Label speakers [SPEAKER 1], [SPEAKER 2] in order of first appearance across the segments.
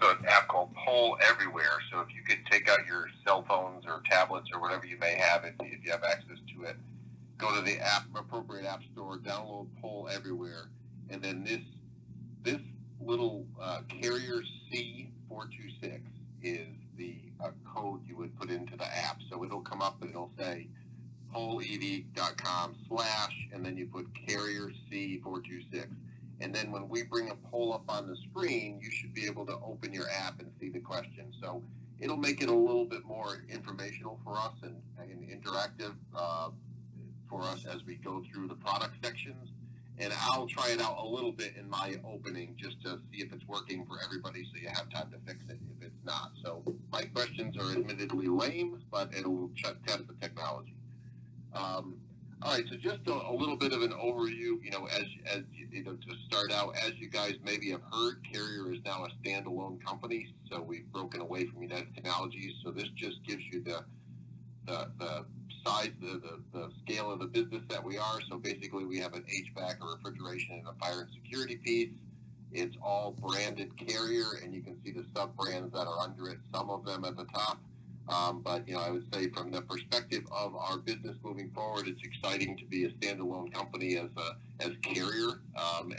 [SPEAKER 1] an app called Poll Everywhere. So if you could take out your cell phones or tablets or whatever you may have, if you have access to it, go to the appropriate app store, download Poll Everywhere, and then this little carrier C426 is the code you would put into the app. So it'll come up and it'll say pollev.com/ and then you put carrier C426. And then when we bring a poll up on the screen, you should be able to open your app and see the question. So it'll make it a little bit more informational for us and interactive for us as we go through the product sections. And I'll try it out a little bit in my opening just to see if it's working for everybody so you have time to fix it if it's not. So my questions are admittedly lame, but it'll test the technology. All right, so just a little bit of an overview, as you know, to start out, as you guys maybe have heard, Carrier is now a standalone company, so we've broken away from United Technologies. So this just gives you the size, the scale of the business that we are. So basically we have an HVAC, a refrigeration, and a fire and security piece. It's all branded Carrier, and you can see the sub-brands that are under it, some of them at the top. But I would say from the perspective of our business moving forward, it's exciting to be a standalone company as Carrier,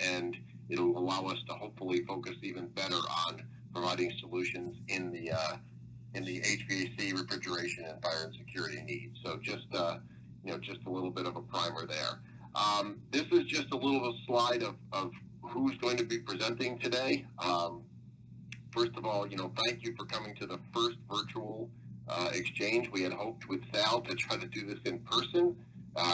[SPEAKER 1] and it'll allow us to hopefully focus even better on providing solutions in the HVAC, refrigeration, and fire and security needs. So just a little bit of a primer there. This is just a little slide of who's going to be presenting today. First of all, thank you for coming to the first virtual exchange. We had hoped with Sal to try to do this in person.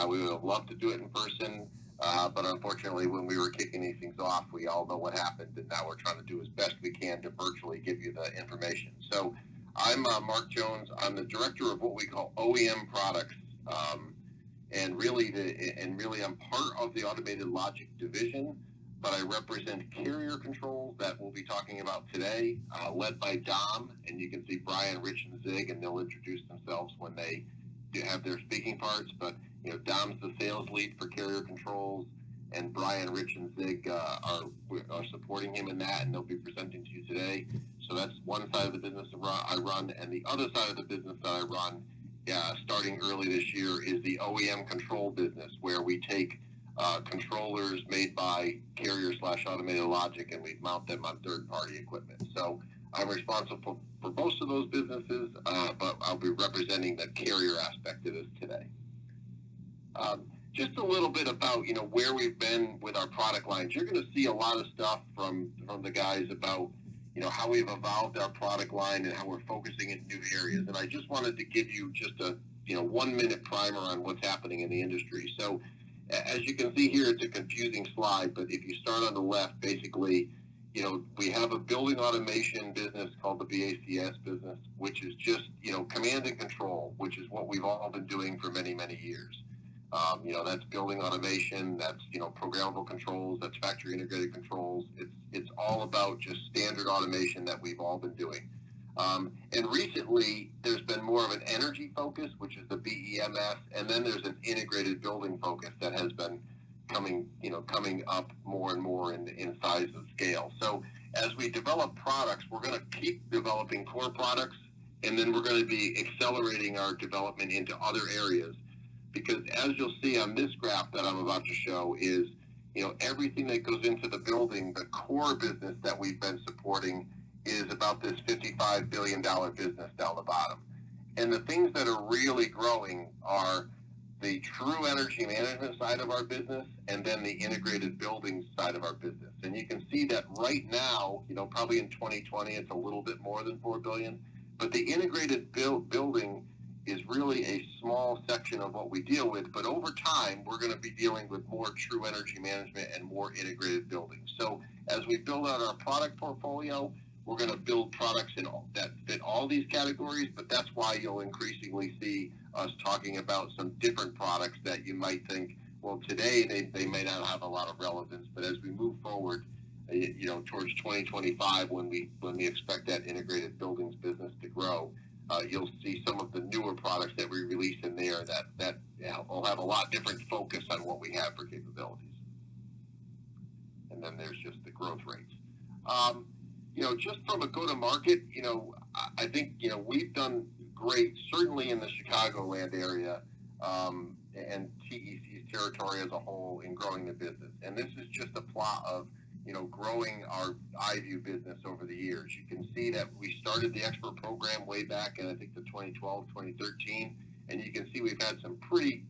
[SPEAKER 1] We would have loved to do it in person, but unfortunately when we were kicking these things off, we all know what happened, and now we're trying to do as best we can to virtually give you the information. So I'm Mark Jones. I'm the director of what we call OEM products, and really I'm part of the Automated Logic division, but I represent Carrier Controls that we'll be talking about today, led by Dom, and you can see Brian, Rich, and Zig, and they'll introduce themselves when they do have their speaking parts. But Dom's the sales lead for Carrier Controls, and Brian, Rich, and Zig are supporting him in that, and they'll be presenting to you today. So that's one side of the business I run, and the other side of the business that I run, starting early this year, is the OEM control business, where we take controllers made by Carrier/Automated Logic, and we mount them on third-party equipment. So I'm responsible for most of those businesses, but I'll be representing the Carrier aspect of this today. Just a little bit about where we've been with our product lines. You're going to see a lot of stuff from the guys about how we've evolved our product line and how we're focusing in new areas. And I just wanted to give you just a 1-minute primer on what's happening in the industry. So as you can see here, it's a confusing slide, but if you start on the left, basically, we have a building automation business called the BACS business, which is just, command and control, which is what we've all been doing for many, many years. That's building automation, that's, programmable controls, that's factory integrated controls. It's all about just standard automation that we've all been doing. And recently, there's been more of an energy focus, which is the BEMS, and then there's an integrated building focus that has been coming up more and more in size and scale. So as we develop products, we're going to keep developing core products, and then we're going to be accelerating our development into other areas. Because as you'll see on this graph that I'm about to show is, everything that goes into the building, the core business that we've been supporting is about this $55 billion business down the bottom. And the things that are really growing are the true energy management side of our business and then the integrated building side of our business. And you can see that right now, probably in 2020, it's a little bit more than $4 billion, but the integrated building is really a small section of what we deal with, but over time, we're going to be dealing with more true energy management and more integrated buildings. So as we build out our product portfolio, we're going to build products that fit all these categories, but that's why you'll increasingly see us talking about some different products that you might think, well, today they may not have a lot of relevance, but as we move forward, towards 2025, when we expect that integrated buildings business to grow, you'll see some of the newer products that we release in there that will have a lot different focus on what we have for capabilities. And then there's just the growth rates. just from a go-to-market, I think, we've done great, certainly in the Chicagoland area, and TEC's territory as a whole in growing the business. And this is just a plot of, growing our iView business over the years. You can see that we started the Expo program way back in, I think, the 2012, 2013, and you can see we've had some pretty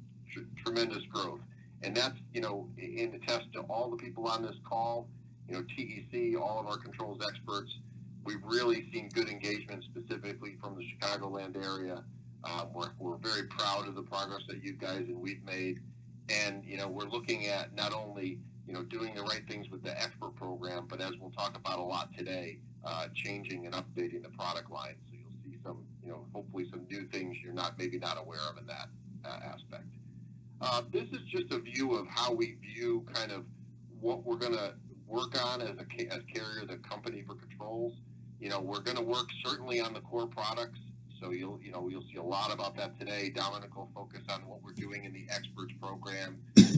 [SPEAKER 1] tremendous growth. And that's, in attest to all the people on this call, TEC, all of our controls experts. We've really seen good engagement specifically from the Chicagoland area. We're very proud of the progress that you guys and we've made. And, we're looking at not only, doing the right things with the expert program, but as we'll talk about a lot today, changing and updating the product line. So you'll see some, hopefully some new things you're maybe not aware of in that aspect. This is just a view of how we view kind of what we're going to work on as Carrier, the company for controls. We're going to work certainly on the core products. So you'll see a lot about that today. Dominic will focus on what we're doing in the experts program.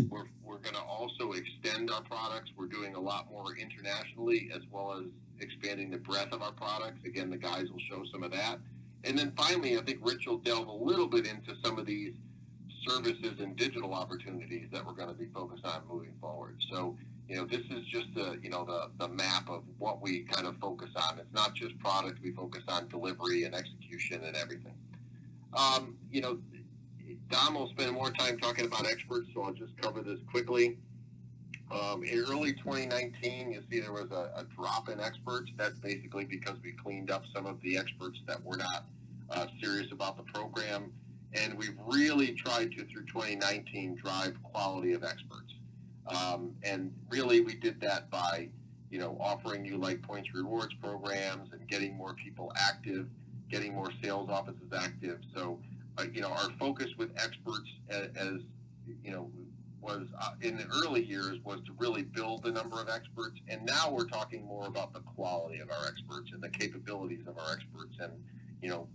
[SPEAKER 1] We're going to also extend our products. We're doing a lot more internationally, as well as expanding the breadth of our products. Again, the guys will show some of that. And then finally, I think Rich will delve a little bit into some of these services and digital opportunities that we're going to be focused on moving forward. So, this is just the map of what we kind of focus on. It's not just product. We focus on delivery and execution and everything. Dom will spend more time talking about experts, so I'll just cover this quickly. In early 2019, you see there was a drop in experts. That's basically because we cleaned up some of the experts that were not serious about the program. And we've really tried to, through 2019, drive quality of experts. And really, we did that by, offering you like points rewards programs and getting more people active, getting more sales offices active. So, our focus with experts, as was in the early years, was to really build the number of experts. And now we're talking more about the quality of our experts and the capabilities of our experts. And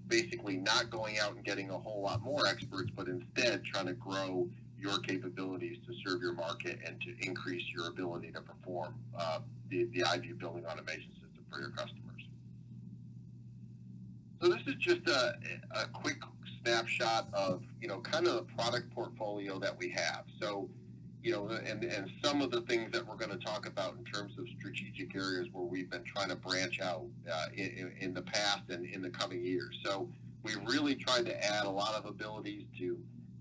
[SPEAKER 1] basically not going out and getting a whole lot more experts, but instead trying to grow your capabilities to serve your market and to increase your ability to perform the iView building automation system for your customers. So this is just a quick snapshot of, kind of the product portfolio that we have. So, and some of the things that we're going to talk about in terms of strategic areas where we've been trying to branch out in the past and in the coming years. So we've really tried to add a lot of abilities to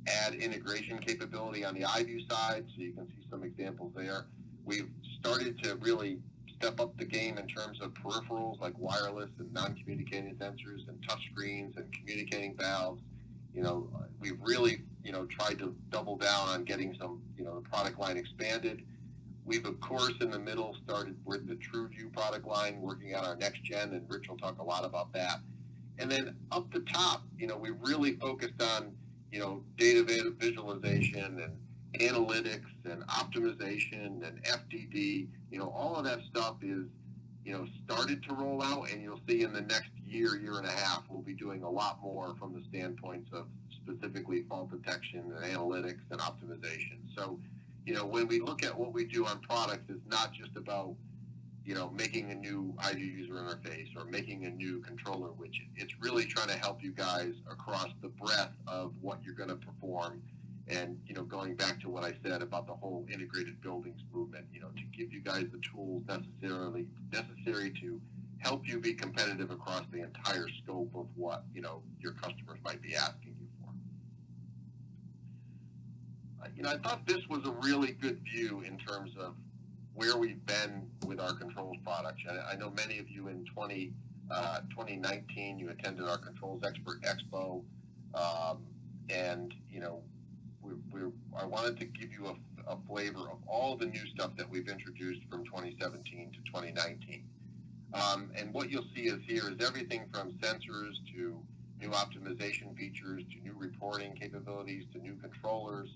[SPEAKER 1] add integration capability on the iView side. So you can see some examples there. We've started to really step up the game in terms of peripherals like wireless and non-communicating sensors and touchscreens and communicating valves. We've really, tried to double down on getting some, the product line expanded. We've, of course, in the middle started with the TrueView product line, working on our next gen, and Rich will talk a lot about that. And then up the top, we really focused on, data visualization and analytics and optimization and FDD. All of that stuff is, started to roll out, and you'll see in the next year and a half, we'll be doing a lot more from the standpoints of specifically fault detection and analytics and optimization. So, when we look at what we do on products, it's not just about, making a new iView user interface or making a new controller widget. It's really trying to help you guys across the breadth of what you're going to perform. And, going back to what I said about the whole integrated buildings movement, to give you guys the tools necessary to help you be competitive across the entire scope of what, your customers might be asking you for. I thought this was a really good view in terms of where we've been with our controls products. I know many of you in 2019, you attended our Controls Expert Expo, and, I wanted to give you a flavor of all the new stuff that we've introduced from 2017 to 2019. And what you'll see here is everything from sensors to new optimization features to new reporting capabilities to new controllers,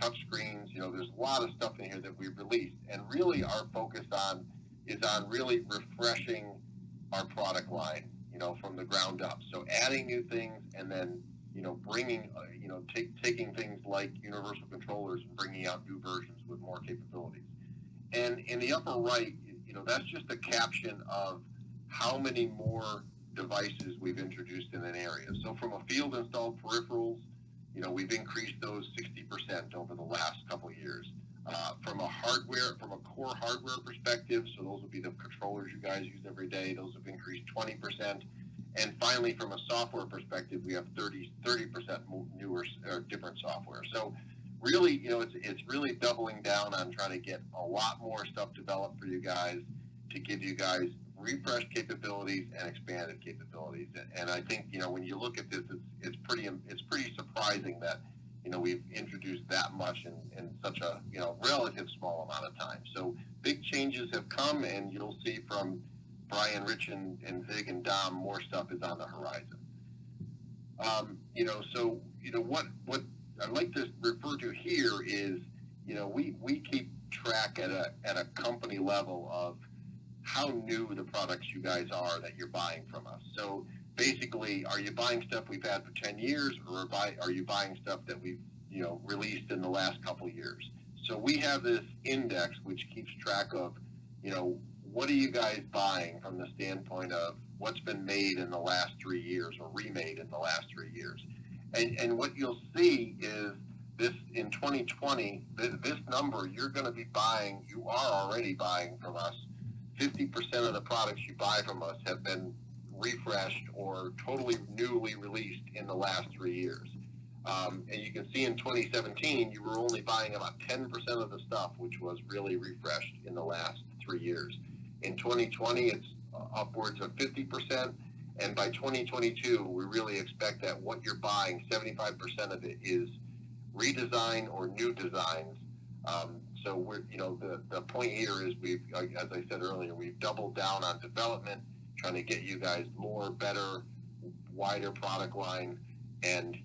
[SPEAKER 1] touch screens. There's a lot of stuff in here that we've released. And really our focus is on really refreshing our product line, from the ground up. So adding new things and then, bringing, taking things like universal controllers and bringing out new versions with more capabilities. And in the upper right, that's just a caption of how many more devices we've introduced in an area. So from a field installed peripherals, we've increased those 60% over the last couple of years. From a core hardware perspective, so those would be the controllers you guys use every day, those have increased 20%. And finally, from a software perspective, we have 30% newer or different software. So really, it's really doubling down on trying to get a lot more stuff developed for you guys to give you guys refreshed capabilities and expanded capabilities. And I think, when you look at this, it's pretty surprising that, we've introduced that much in such a, relative small amount of time. So big changes have come, and you'll see from Brian, Rich, and Zig and Dom, more stuff is on the horizon. What I'd like to refer to here is, we keep track at a company level of how new the products you guys are that you're buying from us. So basically, are you buying stuff we've had for 10 years, or are you buying stuff that we've, released in the last couple of years? So we have this index which keeps track of, what are you guys buying from the standpoint of what's been made in the last 3 years or remade in the last 3 years. And what you'll see is this in 2020, this number you are already buying from us. 50% of the products you buy from us have been refreshed or totally newly released in the last 3 years. And you can see in 2017, you were only buying about 10% of the stuff which was really refreshed in the last 3 years. In 2020, it's upwards of 50%. And by 2022, we really expect that what you're buying, 75% of it is redesign or new designs. So we're, the point here is as I said earlier, we've doubled down on development, trying to get you guys more, better, wider product line, and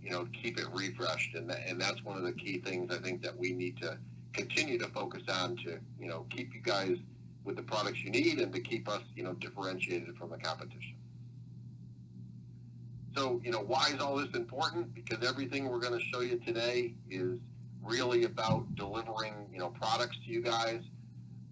[SPEAKER 1] keep it refreshed. And that's one of the key things I think that we need to continue to focus on to keep you guys with the products you need and to keep us differentiated from the competition. So why is all this important? Because everything we're going to show you today is really about delivering products to you guys.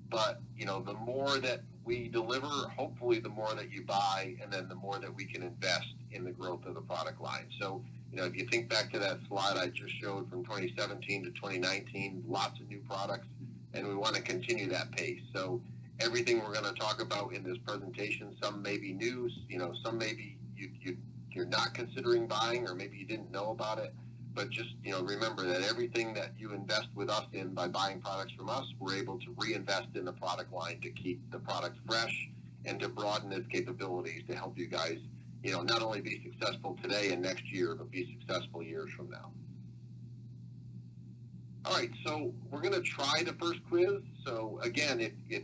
[SPEAKER 1] But the more that we deliver, hopefully the more that you buy, and then the more that we can invest in the growth of the product line. So if you think back to that slide I just showed from 2017 to 2019, lots of new products, and we want to continue that pace. So everything we're going to talk about in this presentation, some may be new, some maybe you're not considering buying, or maybe you didn't know about it. But just remember that everything that you invest with us in by buying products from us, we're able to reinvest in the product line to keep the product fresh and to broaden its capabilities to help you guys not only be successful today and next year, but be successful years from now. All right, so we're going to try the first quiz. So again, if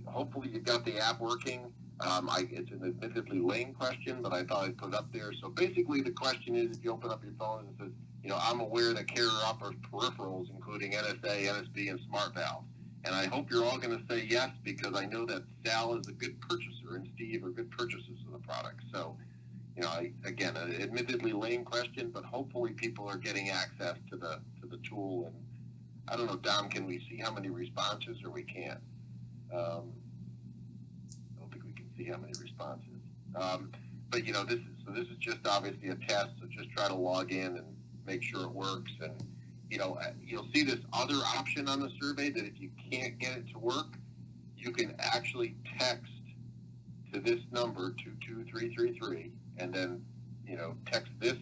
[SPEAKER 1] hopefully you've got the app working. It's an admittedly lame question, but I thought I'd put it up there. So basically the question is, if you open up your phone and it says, I'm aware that Carrier offers peripherals, including NSA, NSB, and smart valves. And I hope you're all going to say yes, because I know that Sal is a good purchaser and Steve are good purchasers of the product. So, again, an admittedly lame question, but hopefully people are getting access to the tool. And I don't know, Dom, can we see how many responses, or we can't? See how many responses. But this is just obviously a test, so just try to log in and make sure it works. And you'll see this other option on the survey that if you can't get it to work, you can actually text to this number 22333, and then text this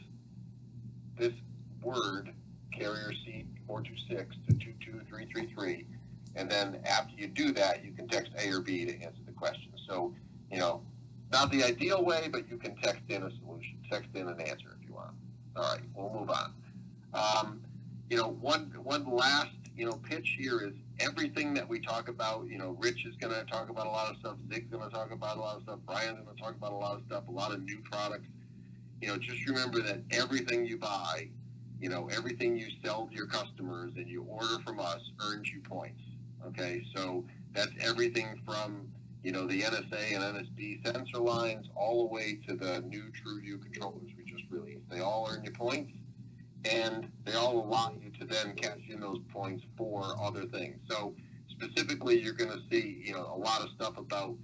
[SPEAKER 1] word Carrier seat 426 to 22333, and then after you do that, you can text A or B to answer the question. So not the ideal way, but you can text in a solution, text in an answer if you want. All right, we'll move on. One last, pitch here is everything that we talk about. Rich is going to talk about a lot of stuff. Zig's going to talk about a lot of stuff. Brian's going to talk about a lot of stuff, a lot of new products. Just remember that everything you buy, everything you sell to your customers and you order from us earns you points. Okay, so that's everything from the NSA and NSB sensor lines, all the way to the new TrueView controllers we just released. They all earn you points, and they all allow you to then cash in those points for other things. So specifically, you're going to see, a lot of stuff about,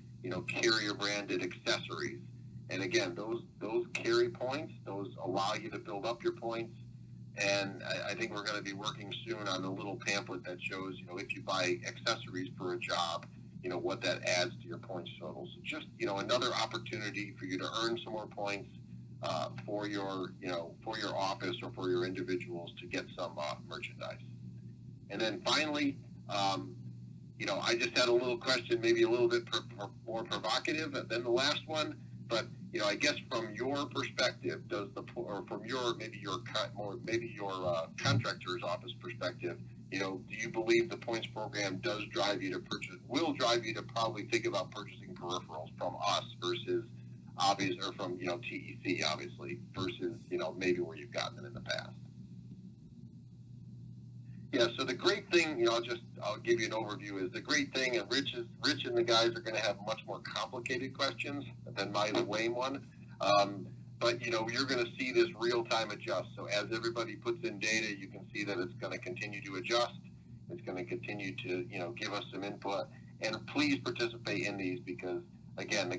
[SPEAKER 1] carrier branded accessories. And again, those carry points, those allow you to build up your points. And I think we're going to be working soon on a little pamphlet that shows, if you buy accessories for a job, what that adds to your points total. So just, another opportunity for you to earn some more points for your office or for your individuals to get some merchandise. And then finally, I just had a little question, maybe a little bit more provocative than the last one, but I guess from your perspective, or from your contractor's office perspective, do you believe the points program will drive you to probably think about purchasing peripherals from us versus from TEC obviously versus maybe where you've gotten them in the past? Yeah, so the great thing, I'll give you an overview, is the great thing, and Rich and the guys are going to have much more complicated questions than my lame one. But, you're going to see this real-time adjust. So as everybody puts in data, you can see that it's going to continue to adjust. It's going to continue to, give us some input. And please participate in these because, again,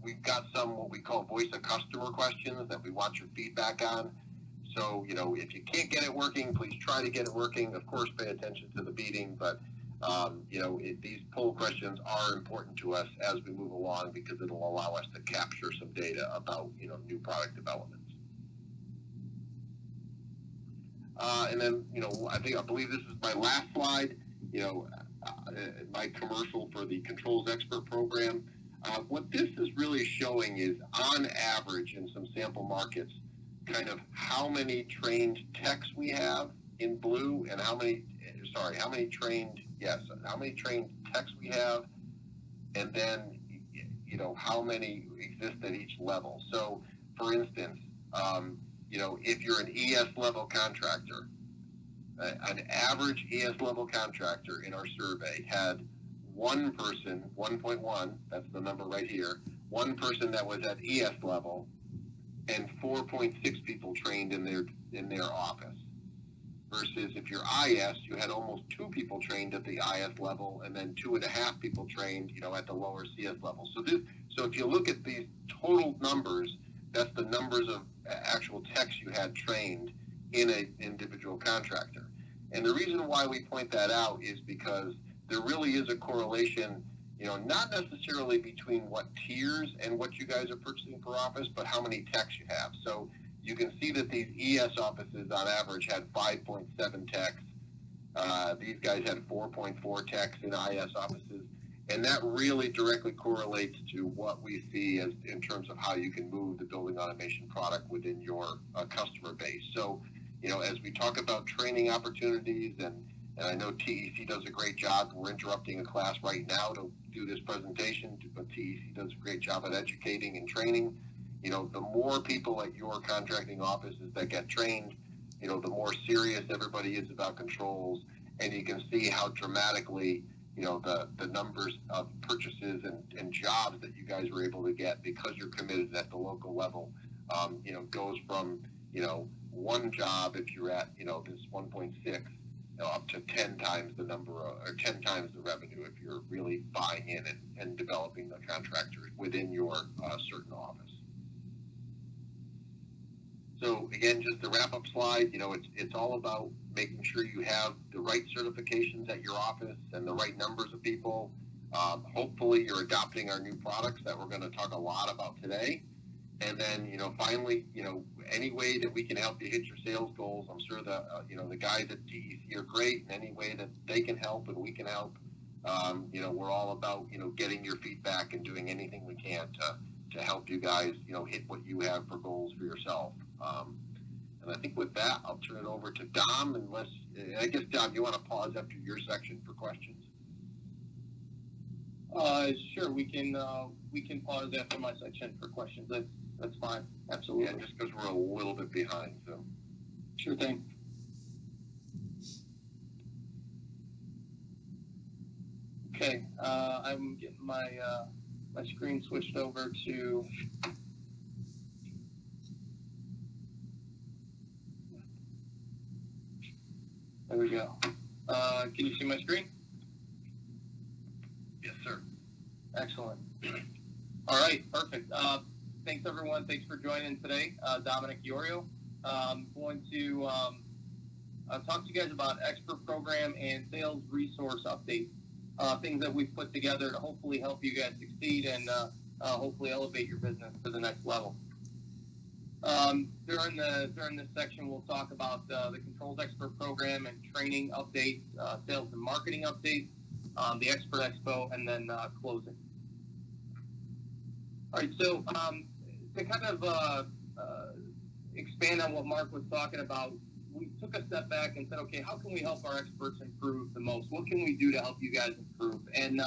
[SPEAKER 1] we've got some what we call voice of customer questions that we want your feedback on. So, if you can't get it working, please try to get it working. Of course, pay attention to the beating, but, these poll questions are important to us as we move along because it'll allow us to capture some data about, new product developments. And then, I believe this is my last slide, my commercial for the Controls Expert program. What this is really showing is, on average, in some sample markets, kind of how many trained techs we have in blue and how many trained techs we have, and then, how many exist at each level. So, for instance, if you're an ES level contractor, an average ES level contractor in our survey had one person, 1.1, that's the number right here, one person that was at ES level, and 4.6 people trained in their office. Versus if you're IS, you had almost 2 people trained at the IS level, and then 2.5 people trained, at the lower CS level. So if you look at these total numbers, that's the numbers of actual techs you had trained in an individual contractor. And the reason why we point that out is because there really is a correlation, not necessarily between what tiers and what you guys are purchasing per office, but how many techs you have. So you can see that these ES offices on average had 5.7 techs. These guys had 4.4 techs in IS offices. And that really directly correlates to what we see in terms of how you can move the building automation product within your customer base. So, as we talk about training opportunities, and I know TEC does a great job. We're interrupting a class right now to do this presentation, but TEC does a great job at educating and training. The more people at your contracting offices that get trained, the more serious everybody is about controls, and you can see how dramatically, the numbers of purchases and jobs that you guys were able to get because you're committed at the local level, goes from, one job if you're at, this 1.6, up to 10 times the number or 10 times the revenue if you're really buying in and developing the contractors within your certain office. So again, just the wrap-up slide, it's all about making sure you have the right certifications at your office and the right numbers of people. Hopefully you're adopting our new products that we're going to talk a lot about today. And then, finally, any way that we can help you hit your sales goals, I'm sure the guys at TEC are great. And any way that they can help and we can help, we're all about, getting your feedback and doing anything we can to help you guys, hit what you have for goals for yourself. And I think with that, I'll turn it over to Dom, I guess, Dom, you want to pause after your section for questions?
[SPEAKER 2] Sure, we can pause after my section for questions. That's fine. Absolutely.
[SPEAKER 1] Yeah, just because we're a little bit behind, so.
[SPEAKER 2] Sure thing. Okay, I'm getting my screen switched over to. There we go. Can you see my screen?
[SPEAKER 1] Yes, sir.
[SPEAKER 2] Excellent. All right, perfect. Thanks, everyone. Thanks for joining today. Dominic Iorio. Going to talk to you guys about Expo program and sales resource updates, things that we've put together to hopefully help you guys succeed and hopefully elevate your business to the next level. During this section, we'll talk about the Controls Expert program and training updates, sales and marketing updates, the Expert Expo, and then closing. All right, so to kind of expand on what Mark was talking about, we took a step back and said, okay, how can we help our experts improve the most? What can we do to help you guys improve? And,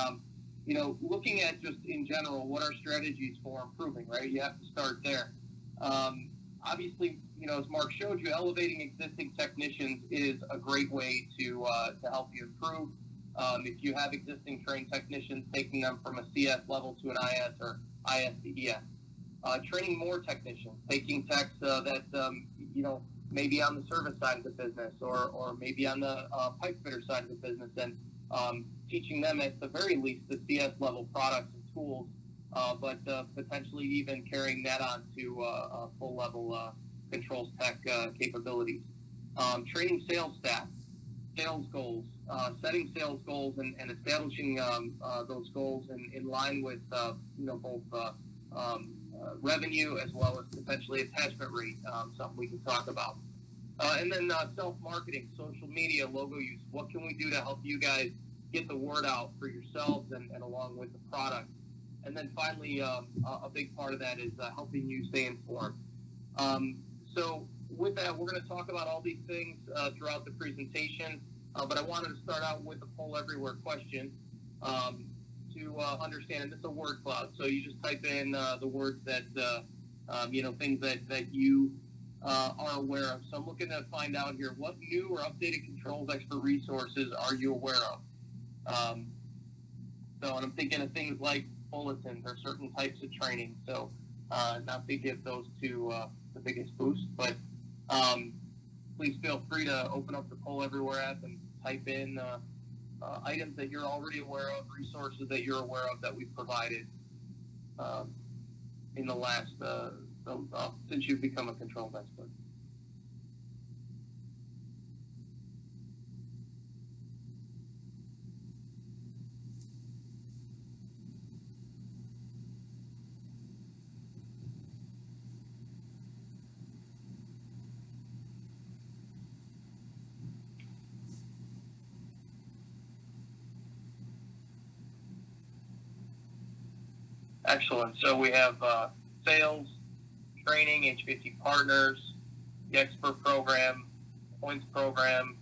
[SPEAKER 2] looking at just in general, what are strategies for improving, right? You have to start there. Obviously, as Mark showed you, elevating existing technicians is a great way to help you improve. If you have existing trained technicians, taking them from a CS level to an IS or IS to ES. Training more technicians, taking techs that, maybe on the service side of the business or maybe on the pipe fitter side of the business, and teaching them at the very least the CS level products and tools, but potentially even carrying that on to full level controls tech capabilities. Training sales staff, sales goals, setting sales goals and establishing those goals in line with both revenue as well as potentially attachment rate, something we can talk about. And then self-marketing, social media, logo use. What can we do to help you guys get the word out for yourselves and along with the product? And then finally, a big part of that is helping you stay informed. So with that, we're going to talk about all these things throughout the presentation, but I wanted to start out with a poll everywhere question to understand, and this is a word cloud, so you just type in the words that, things that you are aware of. So I'm looking to find out here, what new or updated controls expert resources are you aware of? And I'm thinking of things like bulletins or certain types of training. So not to give those two the biggest boost, but please feel free to open up the Poll Everywhere app and type in items that you're already aware of, resources that you're aware of that we've provided in the last, since you've become a controls expert. Excellent. So we have sales, training, HVAC partners, the expert program, points program,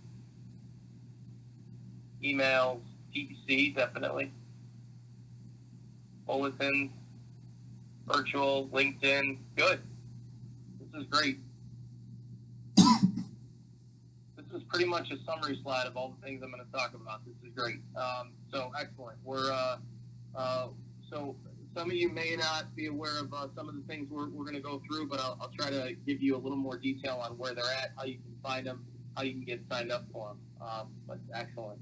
[SPEAKER 2] emails, TC, definitely, bulletins, virtual, LinkedIn. Good. This is great. This is pretty much a summary slide of all the things I'm going to talk about. This is great. So excellent. So some of you may not be aware of some of the things we're going to go through, but I'll try to give you a little more detail on where they're at, how you can find them, how you can get signed up for them. But excellent.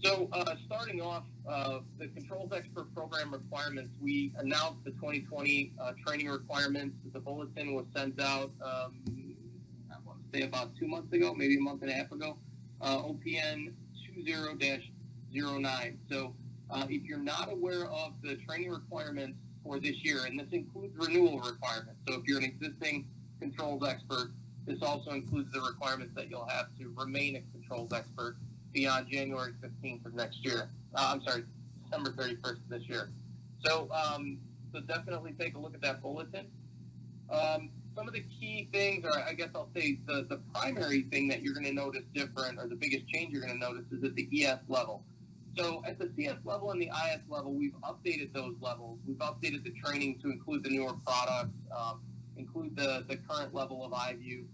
[SPEAKER 2] So starting off, the Controls Expert Program requirements, we announced the 2020 training requirements. The bulletin was sent out, I want to say about 2 months ago, maybe a month and a half ago, OPN 20-09. So if you're not aware of the training requirements for this year, and this includes renewal requirements, so if you're an existing controls expert, this also includes the requirements that you'll have to remain a controls expert beyond January 15th of next year. December 31st of this year. So, so definitely take a look at that bulletin. Some of the key things, or I guess I'll say the primary thing that you're going to notice different, or the biggest change you're going to notice, is at the ES level. So at the CS level and the IS level, we've updated those levels. We've updated the training to include the newer products, include the current level of iView.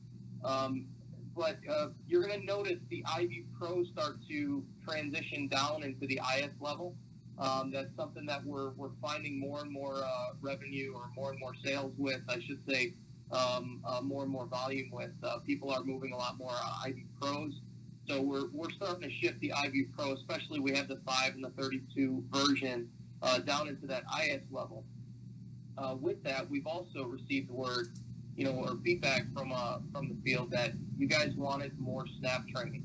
[SPEAKER 2] But you're going to notice the iView Pro start to transition down into the IS level. That's something that we're finding more and more revenue, or more and more sales with, I should say, more and more volume with. People are moving a lot more iView Pros. So we're starting to shift the iView Pro, especially we have the 5 and the 32 version, down into that IS level. with that, we've also received word, or feedback from the field that you guys wanted more snap training.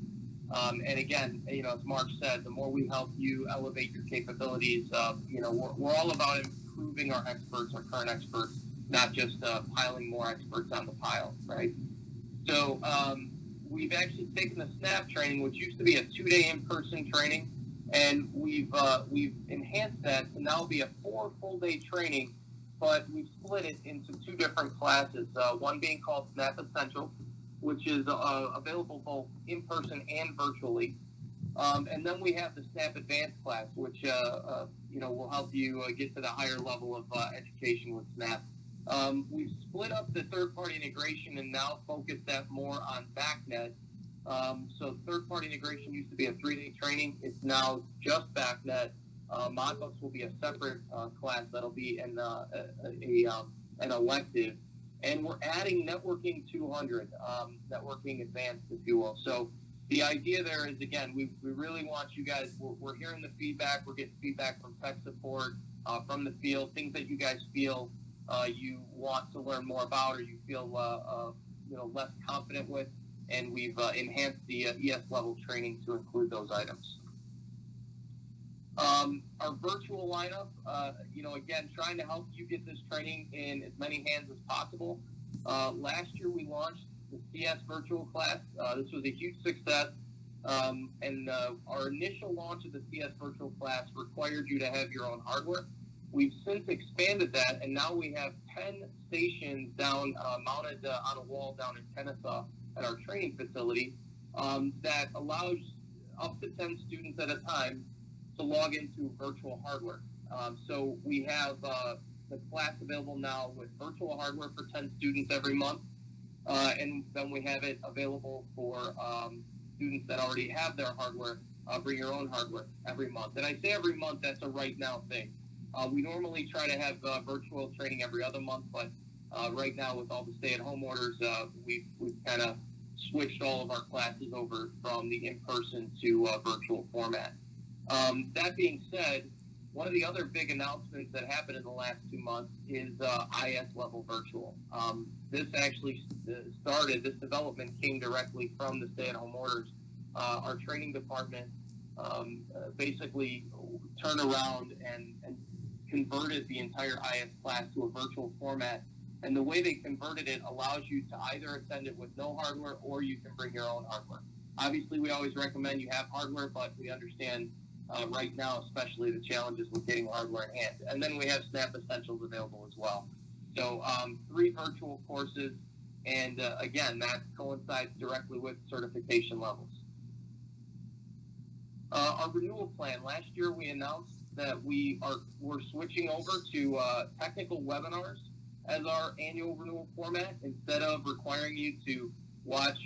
[SPEAKER 2] And again, as Mark said, the more we help you elevate your capabilities, we're all about improving our experts, our current experts, not just piling more experts on the pile, right? So we've actually taken the snap training, which used to be a 2-day in-person training, and we've enhanced that to now be a 4 full-day training, but we've split it into 2 different classes. One being called Snap Essential, which is available both in person and virtually. And then we have the Snap Advanced class, which will help you get to the higher level of education with Snap. We've split up the third-party integration and now focus that more on BACnet. So third-party integration used to be a 3-day training. It's now just BACnet. Modbus will be a separate class that'll be an elective. And we're adding Networking 200, Networking Advanced, if you will. So the idea there is, again, we really want you guys, we're hearing the feedback. We're getting feedback from tech support, from the field, things that you guys feel you want to learn more about or you feel less confident with. And we've enhanced the ES level training to include those items. Our virtual lineup, again, trying to help you get this training in as many hands as possible. Last year we launched the CS virtual class. This was a huge success. And our initial launch of the CS virtual class required you to have your own hardware. We've since expanded that, and now we have 10 stations down, mounted on a wall down in Kennesaw at our training facility that allows up to 10 students at a time to log into virtual hardware. So we have the class available now with virtual hardware for 10 students every month, and then we have it available for students that already have their hardware, bring your own hardware every month. And I say every month, that's a right now thing. We normally try to have virtual training every other month, but right now with all the stay-at-home orders, we've kind of switched all of our classes over from the in-person to virtual format. That being said, one of the other big announcements that happened in the last 2 months is IS level virtual. This actually this development came directly from the stay-at-home orders. Our training department basically turned around and converted the entire IS class to a virtual format. And the way they converted it allows you to either attend it with no hardware or you can bring your own hardware. Obviously, we always recommend you have hardware, but we understand right now, especially the challenges with getting hardware in hand. And then we have Snap Essentials available as well. So 3 virtual courses, and again, that coincides directly with certification levels. Our renewal plan, last year we announced that we're switching over to technical webinars as our annual renewal format instead of requiring you to watch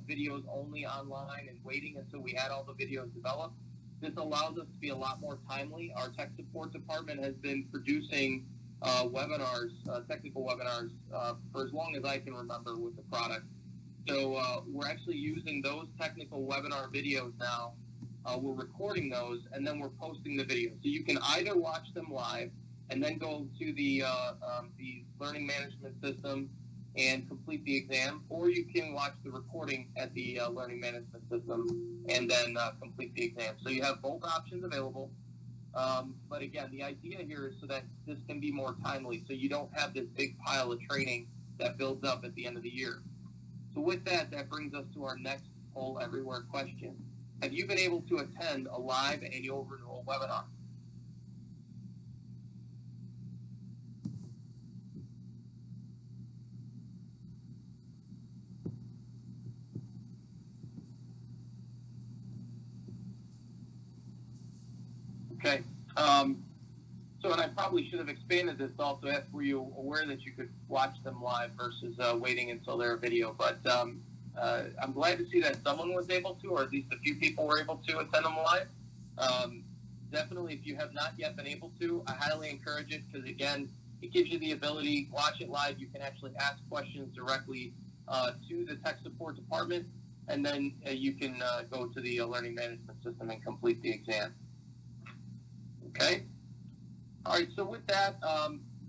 [SPEAKER 2] videos only online and waiting until we had all the videos developed. This allows us to be a lot more timely. Our tech support department has been producing webinars, technical webinars, for as long as I can remember with the product. So we're actually using those technical webinar videos now. We're recording those, and then we're posting the videos. So you can either watch them live and then go to the learning management system and complete the exam, or you can watch the recording at the learning management system and then complete the exam. So you have both options available. But again, the idea here is so that this can be more timely, so you don't have this big pile of training that builds up at the end of the year. So with that, that brings us to our next poll everywhere question. Have you been able to attend a live annual renewal webinar? Okay. So, and I probably should have expanded this also. Asked, were you aware that you could watch them live versus waiting until they're video? But I'm glad to see that someone was able to, or at least a few people were able to attend them live. Definitely, if you have not yet been able to, I highly encourage it because, again, it gives you the ability to watch it live. You can actually ask questions directly to the tech support department, and then you can go to the learning management system and complete the exam. Okay? All right, so with that,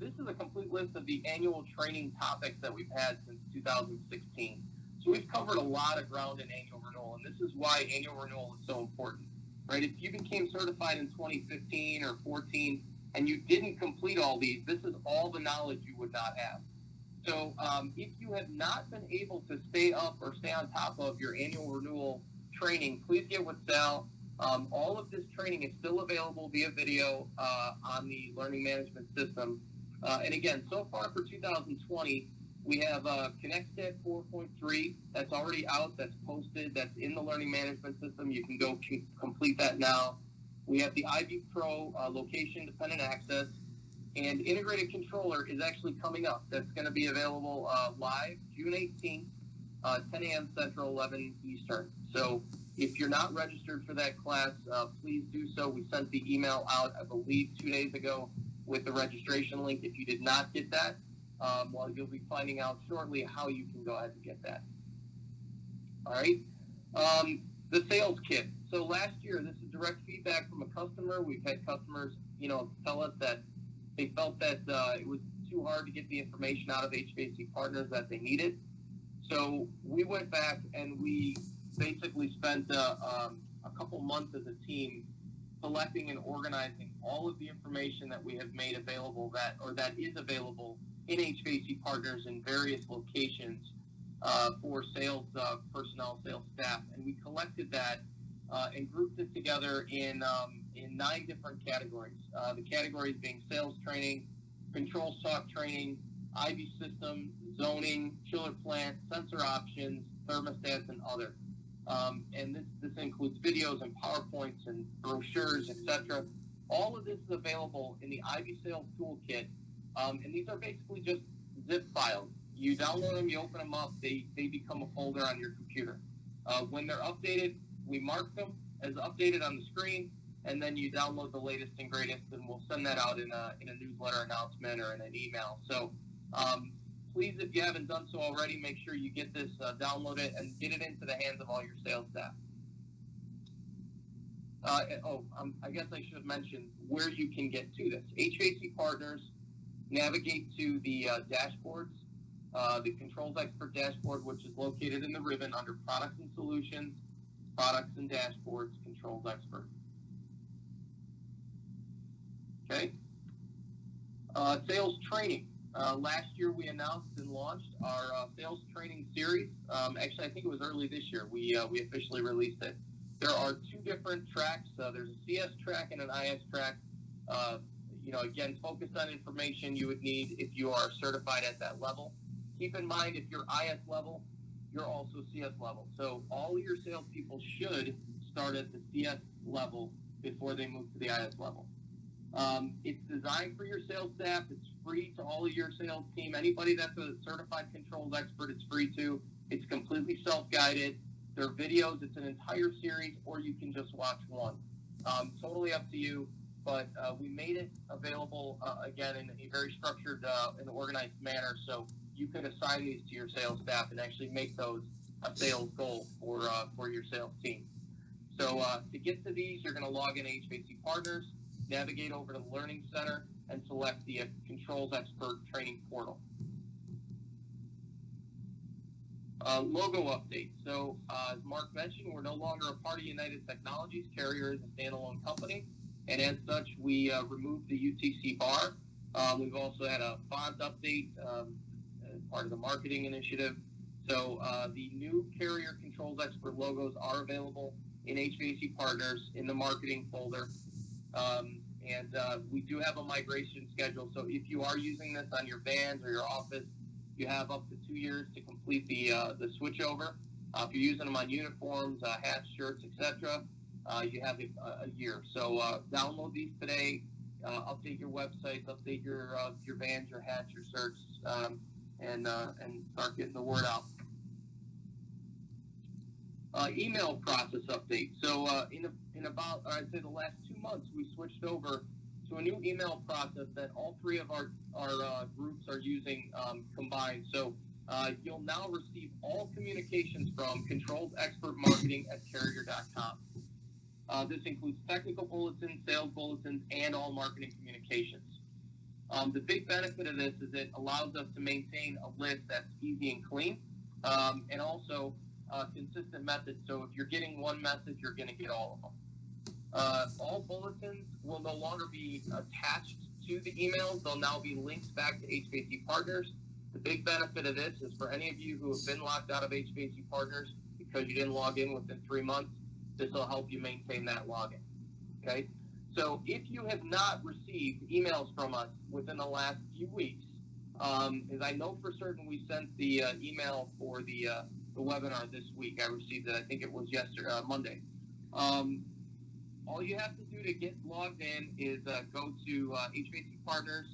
[SPEAKER 2] this is a complete list of the annual training topics that we've had since 2016. So we've covered a lot of ground in annual renewal, and this is why annual renewal is so important, right? If you became certified in 2015 or 14 and you didn't complete all these, this is all the knowledge you would not have. So if you have not been able to stay up or stay on top of your annual renewal training, please get with Sal. All of this training is still available via video on the learning management system. And again, so far for 2020, we have ConnectStat 4.3 that's already out, that's posted, that's in the learning management system. You can go complete that now. We have the IB Pro location-dependent access, and integrated controller is actually coming up. That's going to be available live June 18th, 10 a.m. Central, 11 Eastern. So if you're not registered for that class, please do so. We sent the email out, I believe, 2 days ago with the registration link. If you did not get that, well, you'll be finding out shortly how you can go ahead and get that. All right. The sales kit. So last year, this is direct feedback from a customer. We've had customers, tell us that they felt that it was too hard to get the information out of HVAC partners that they needed. So we went back and we basically spent a couple months as a team collecting and organizing all of the information that we have made available that is available in HVAC partners in various locations for sales personnel, sales staff. And we collected that and grouped it together in 9 different categories. The categories being sales training, control talk training, IV system, zoning, chiller plant, sensor options, thermostats, and other. And this includes videos and PowerPoints and brochures, etc. All of this is available in the IV Sales Toolkit, and these are basically just zip files. You download them, you open them up, they become a folder on your computer. When they're updated, we mark them as updated on the screen, and then you download the latest and greatest, and we'll send that out in a newsletter announcement or in an email. So please, if you haven't done so already, make sure you get this, download it, and get it into the hands of all your sales staff. I guess I should have mentioned where you can get to this. HVAC Partners, navigate to the dashboards, the Controls Expert dashboard, which is located in the ribbon under Products and Solutions, Products and Dashboards, Controls Expert. Okay. Sales training. Last year we announced and launched our sales training series. Actually, I think it was early this year we officially released it. There are 2 different tracks. There's a CS track and an IS track. Again, focused on information you would need if you are certified at that level. Keep in mind, if you're IS level, you're also CS level. So all of your salespeople should start at the CS level before they move to the IS level. It's designed for your sales staff. It's free to all of your sales team. Anybody that's a certified controls expert, it's free to. It's completely self-guided. There are videos. It's an entire series, or you can just watch one. Totally up to you, but we made it available, again, in a very structured and organized manner, so you could assign these to your sales staff and actually make those a sales goal for your sales team. So to get to these, you're going to log in HVAC Partners, navigate over to the Learning Center, and select the Controls Expert Training Portal. Logo update. So as Mark mentioned, we're no longer a part of United Technologies. Carrier is a standalone company, and as such, we removed the UTC bar. We've also had a font update as part of the marketing initiative. So the new Carrier Controls Expert logos are available in HVAC Partners in the marketing folder. And we do have a migration schedule. So if you are using this on your vans or your office, you have up to 2 years to complete the switchover. If you're using them on uniforms, hats, shirts, etc., you have a year. So download these today, update your websites, update your vans, your hats, your shirts, and start getting the word out. Email process update. So in about, I'd say, the last 2 months, we switched over to a new email process that all 3 of our groups are using combined. So you'll now receive all communications from Controls Expert Marketing at Carrier.com. This includes technical bulletins, sales bulletins, and all marketing communications. The big benefit of this is it allows us to maintain a list that's easy and clean, and also consistent method. So if you're getting one message, you're going to get all of them. All bulletins will no longer be attached to the emails. They'll now be linked back to HVAC Partners. The big benefit of this is for any of you who have been locked out of HVAC Partners because you didn't log in within 3 months, this will help you maintain that login. Okay? So if you have not received emails from us within the last few weeks, as I know for certain we sent the email for the webinar this week. I received it, I think it was Monday. All you have to do to get logged in is go to HVAC Partners,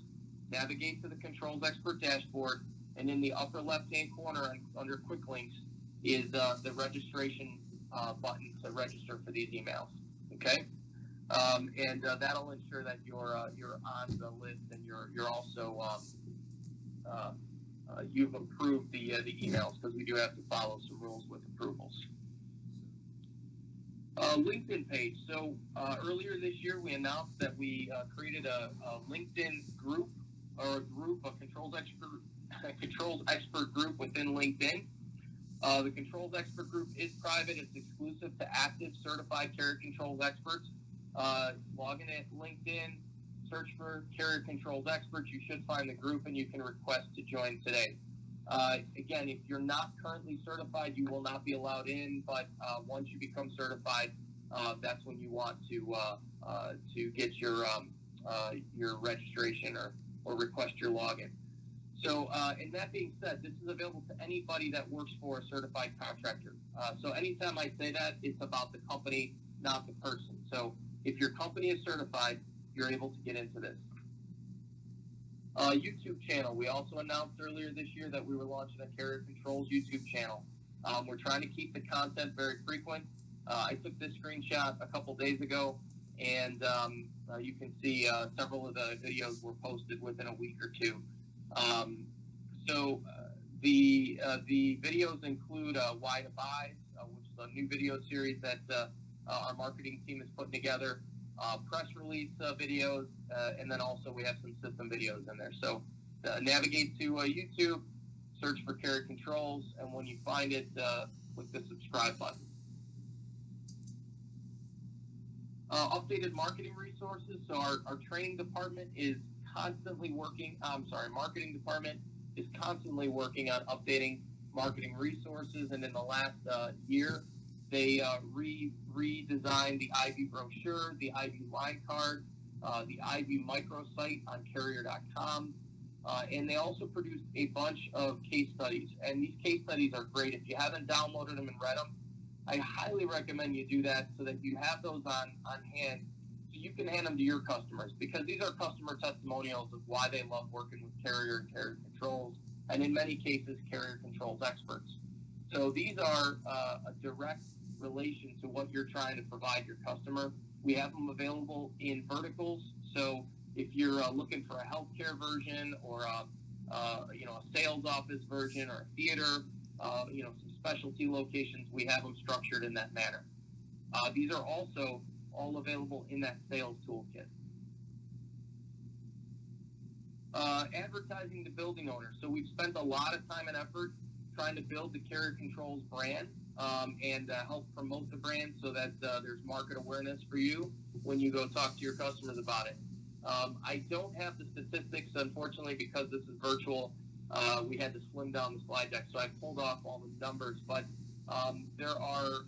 [SPEAKER 2] navigate to the Controls Expert dashboard, and in the upper left-hand corner under Quick Links is the registration button to register for these emails. Okay, and that'll ensure that you're on the list and you're also you've approved the emails, because we do have to follow some rules with approvals. LinkedIn page. So earlier this year, we announced that we created a LinkedIn group, or a controls expert group within LinkedIn. The Controls Expert group is private. It's exclusive to active certified carrier controls experts. Log in at LinkedIn, search for Carrier Controls Experts. You should find the group, and you can request to join today. Again, if you're not currently certified, you will not be allowed in, but once you become certified, that's when you want to get your registration or request your login. So, and that being said, this is available to anybody that works for a certified contractor. So anytime I say that, it's about the company, not the person. So if your company is certified, you're able to get into this. YouTube channel. We also announced earlier this year that we were launching a Carrier Controls YouTube channel. We're trying to keep the content very frequent. I took this screenshot a couple days ago, and you can see several of the videos were posted within a week or two. The videos include Why to Buy, which is a new video series that our marketing team is putting together, press release videos, and then also we have some system videos in there. So navigate to YouTube, search for Carrier Controls, and when you find it, click the subscribe button. Updated marketing resources. So our training department is constantly working. Marketing department is constantly working on updating marketing resources. And in the last year, they redesigned the Ivy brochure, the Ivy line card, the Ivy microsite on Carrier.com. And they also produced a bunch of case studies. And these case studies are great. If you haven't downloaded them and read them, I highly recommend you do that so that you have those on hand so you can hand them to your customers, because these are customer testimonials of why they love working with Carrier and Carrier Controls, and in many cases, Carrier Controls experts. So these are a direct relation to what you're trying to provide your customer. We have them available in verticals. So if you're looking for a healthcare version or a sales office version or a theater, some specialty locations, we have them structured in that manner. These are also all available in that sales toolkit. Advertising to building owners. So we've spent a lot of time and effort trying to build the Carrier Controls brand and help promote the brand so that there's market awareness for you when you go talk to your customers about it. I don't have the statistics, unfortunately, because this is virtual. We had to slim down the slide deck, so I pulled off all the numbers. But there are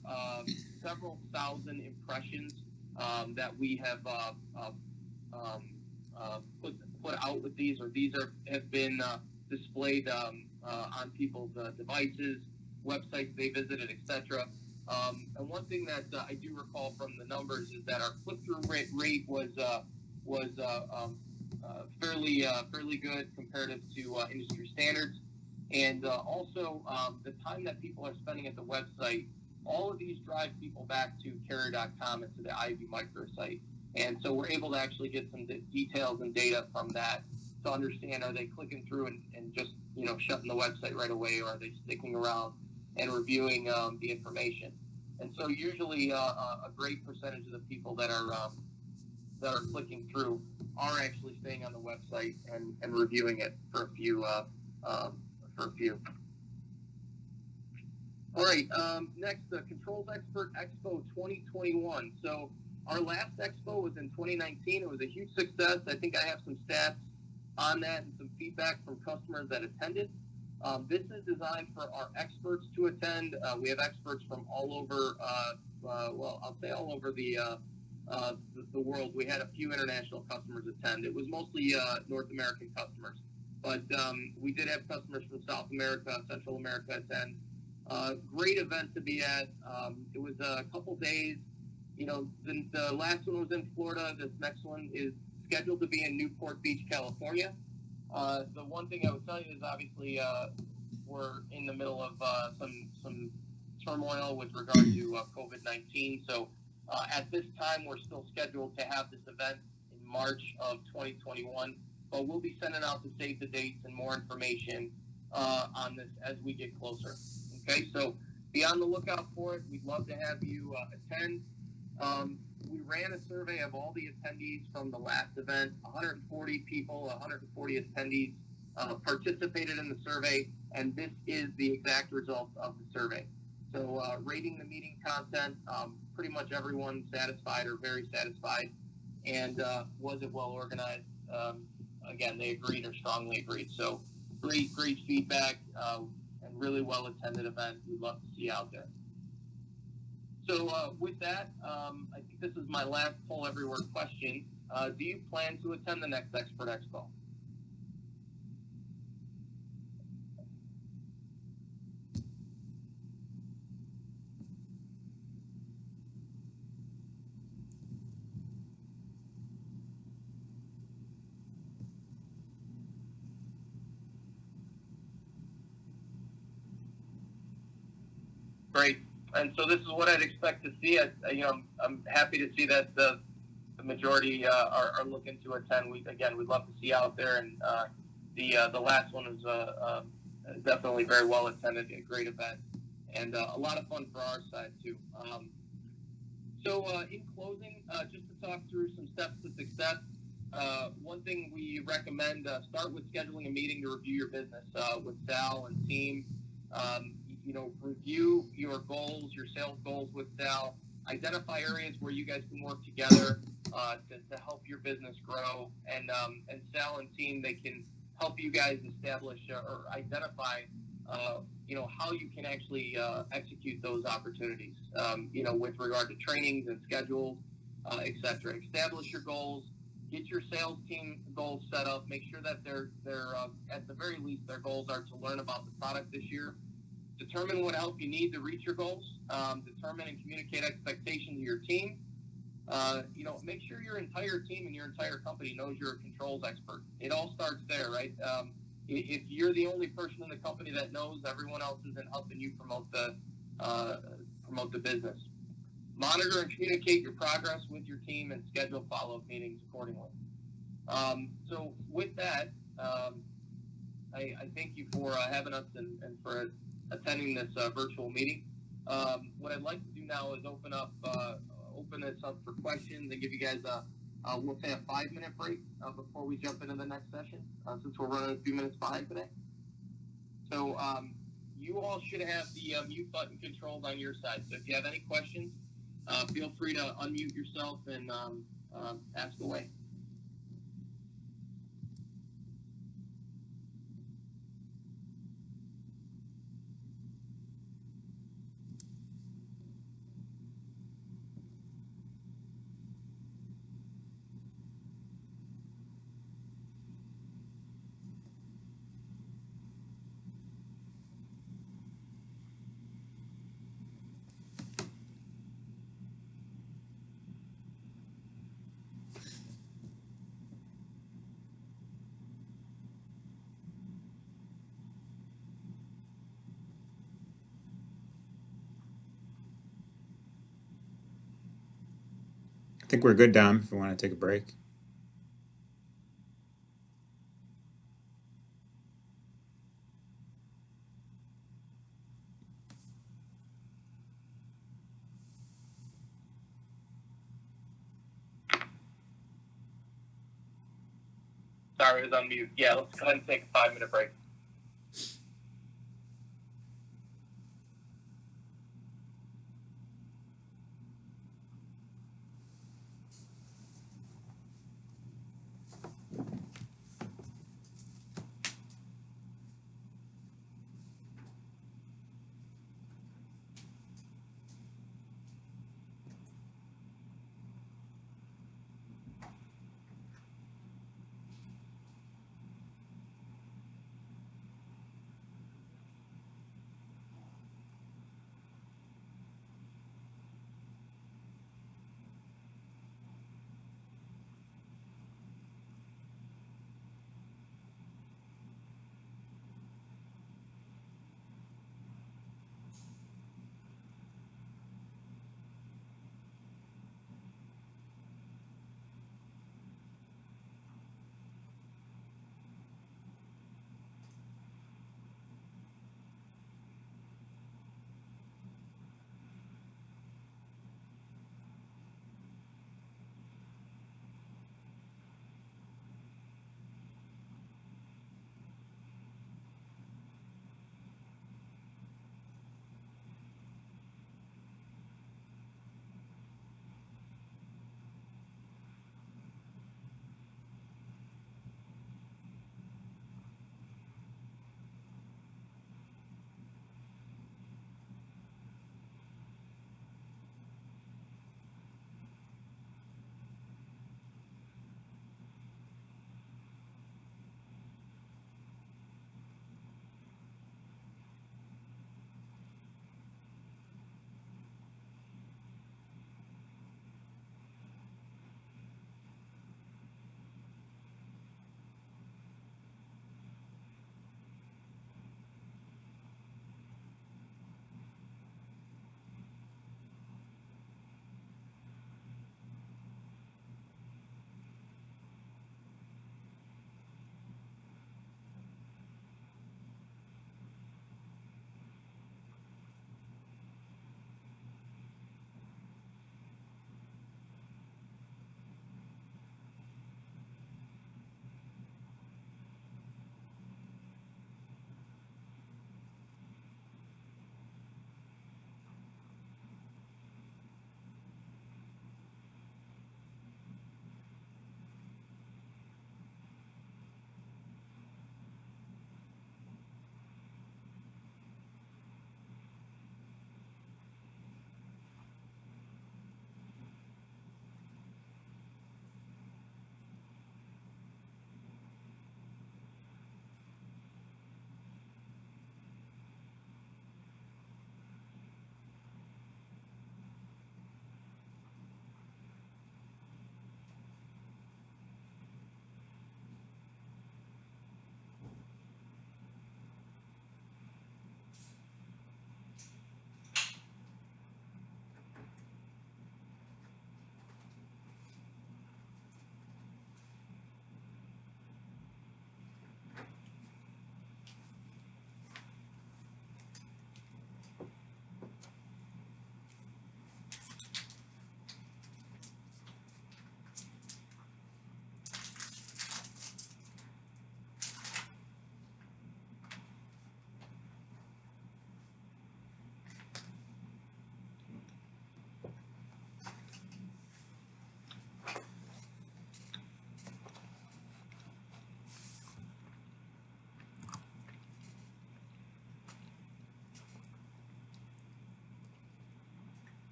[SPEAKER 2] several thousand impressions that we have put out with these, or these have been displayed on people's devices, websites they visited, etc. And one thing that I do recall from the numbers is that our click-through rate was fairly good comparative to industry standards, and also the time that people are spending at the website. All of these drive people back to Carrier.com and to the Ivy microsite, and so we're able to actually get some details and data from that to understand, are they clicking through and just shutting the website right away, or are they sticking around and reviewing the information? And so usually a great percentage of the people that are that are clicking through are actually staying on the website and reviewing it for a few. All right. Next, the Controls Expert Expo 2021. So our last Expo was in 2019. It was a huge success. I think I have some stats on that and some feedback from customers that attended. This is designed for our experts to attend. We have experts from all over, I'll say all over the world. We had a few international customers attend. It was mostly North American customers, but we did have customers from South America, Central America attend. Great event to be at. It was a couple days. You know, the last one was in Florida. This next one is scheduled to be in Newport Beach, California. The one thing I would tell you is obviously we're in the middle of some turmoil with regard to COVID-19. So at this time, we're still scheduled to have this event in March of 2021. But we'll be sending out the save the dates and more information on this as we get closer. Okay, so be on the lookout for it. We'd love to have you attend. We ran a survey of all the attendees from the last event. 140 people, 140 attendees participated in the survey, and this is the exact result of the survey. So rating the meeting content, pretty much everyone satisfied or very satisfied. And was it well organized? Again, they agreed or strongly agreed. So great feedback and really well attended event. We'd love to see you out there. So with that, I think this is my last poll everywhere question. Do you plan to attend the next Expert Expo? Great. And so this is what I'd expect to see. I'm happy to see that the majority are looking to attend. We'd love to see you out there. And the last one was definitely very well attended, a great event, and a lot of fun for our side too. So in closing, just to talk through some steps to success. One thing we recommend, start with scheduling a meeting to review your business with Sal and team. Review your goals, your sales goals with Sal. Identify areas where you guys can work together to help your business grow. And Sal and team, they can help you guys establish or identify, how you can actually execute those opportunities, with regard to trainings and schedules, et cetera. Establish your goals. Get your sales team goals set up. Make sure that they're at the very least, their goals are to learn about the product this year. Determine what help you need to reach your goals. Determine and communicate expectations to your team. Make sure your entire team and your entire company knows you're a controls expert. It all starts there, right? If you're the only person in the company that knows, everyone else isn't helping you promote the business. Monitor and communicate your progress with your team and schedule follow-up meetings accordingly. So with that, I thank you for having us and for attending this virtual meeting. What I'd like to do now is open this up for questions and give you guys we'll say a 5-minute break before we jump into the next session, since we're running a few minutes behind today. So you all should have the mute button controlled on your side. So if you have any questions, feel free to unmute yourself and ask away.
[SPEAKER 3] I think we're good, Dom, if we want to take a break.
[SPEAKER 2] Sorry, I was on mute. Yeah, let's go ahead and take a 5-minute break.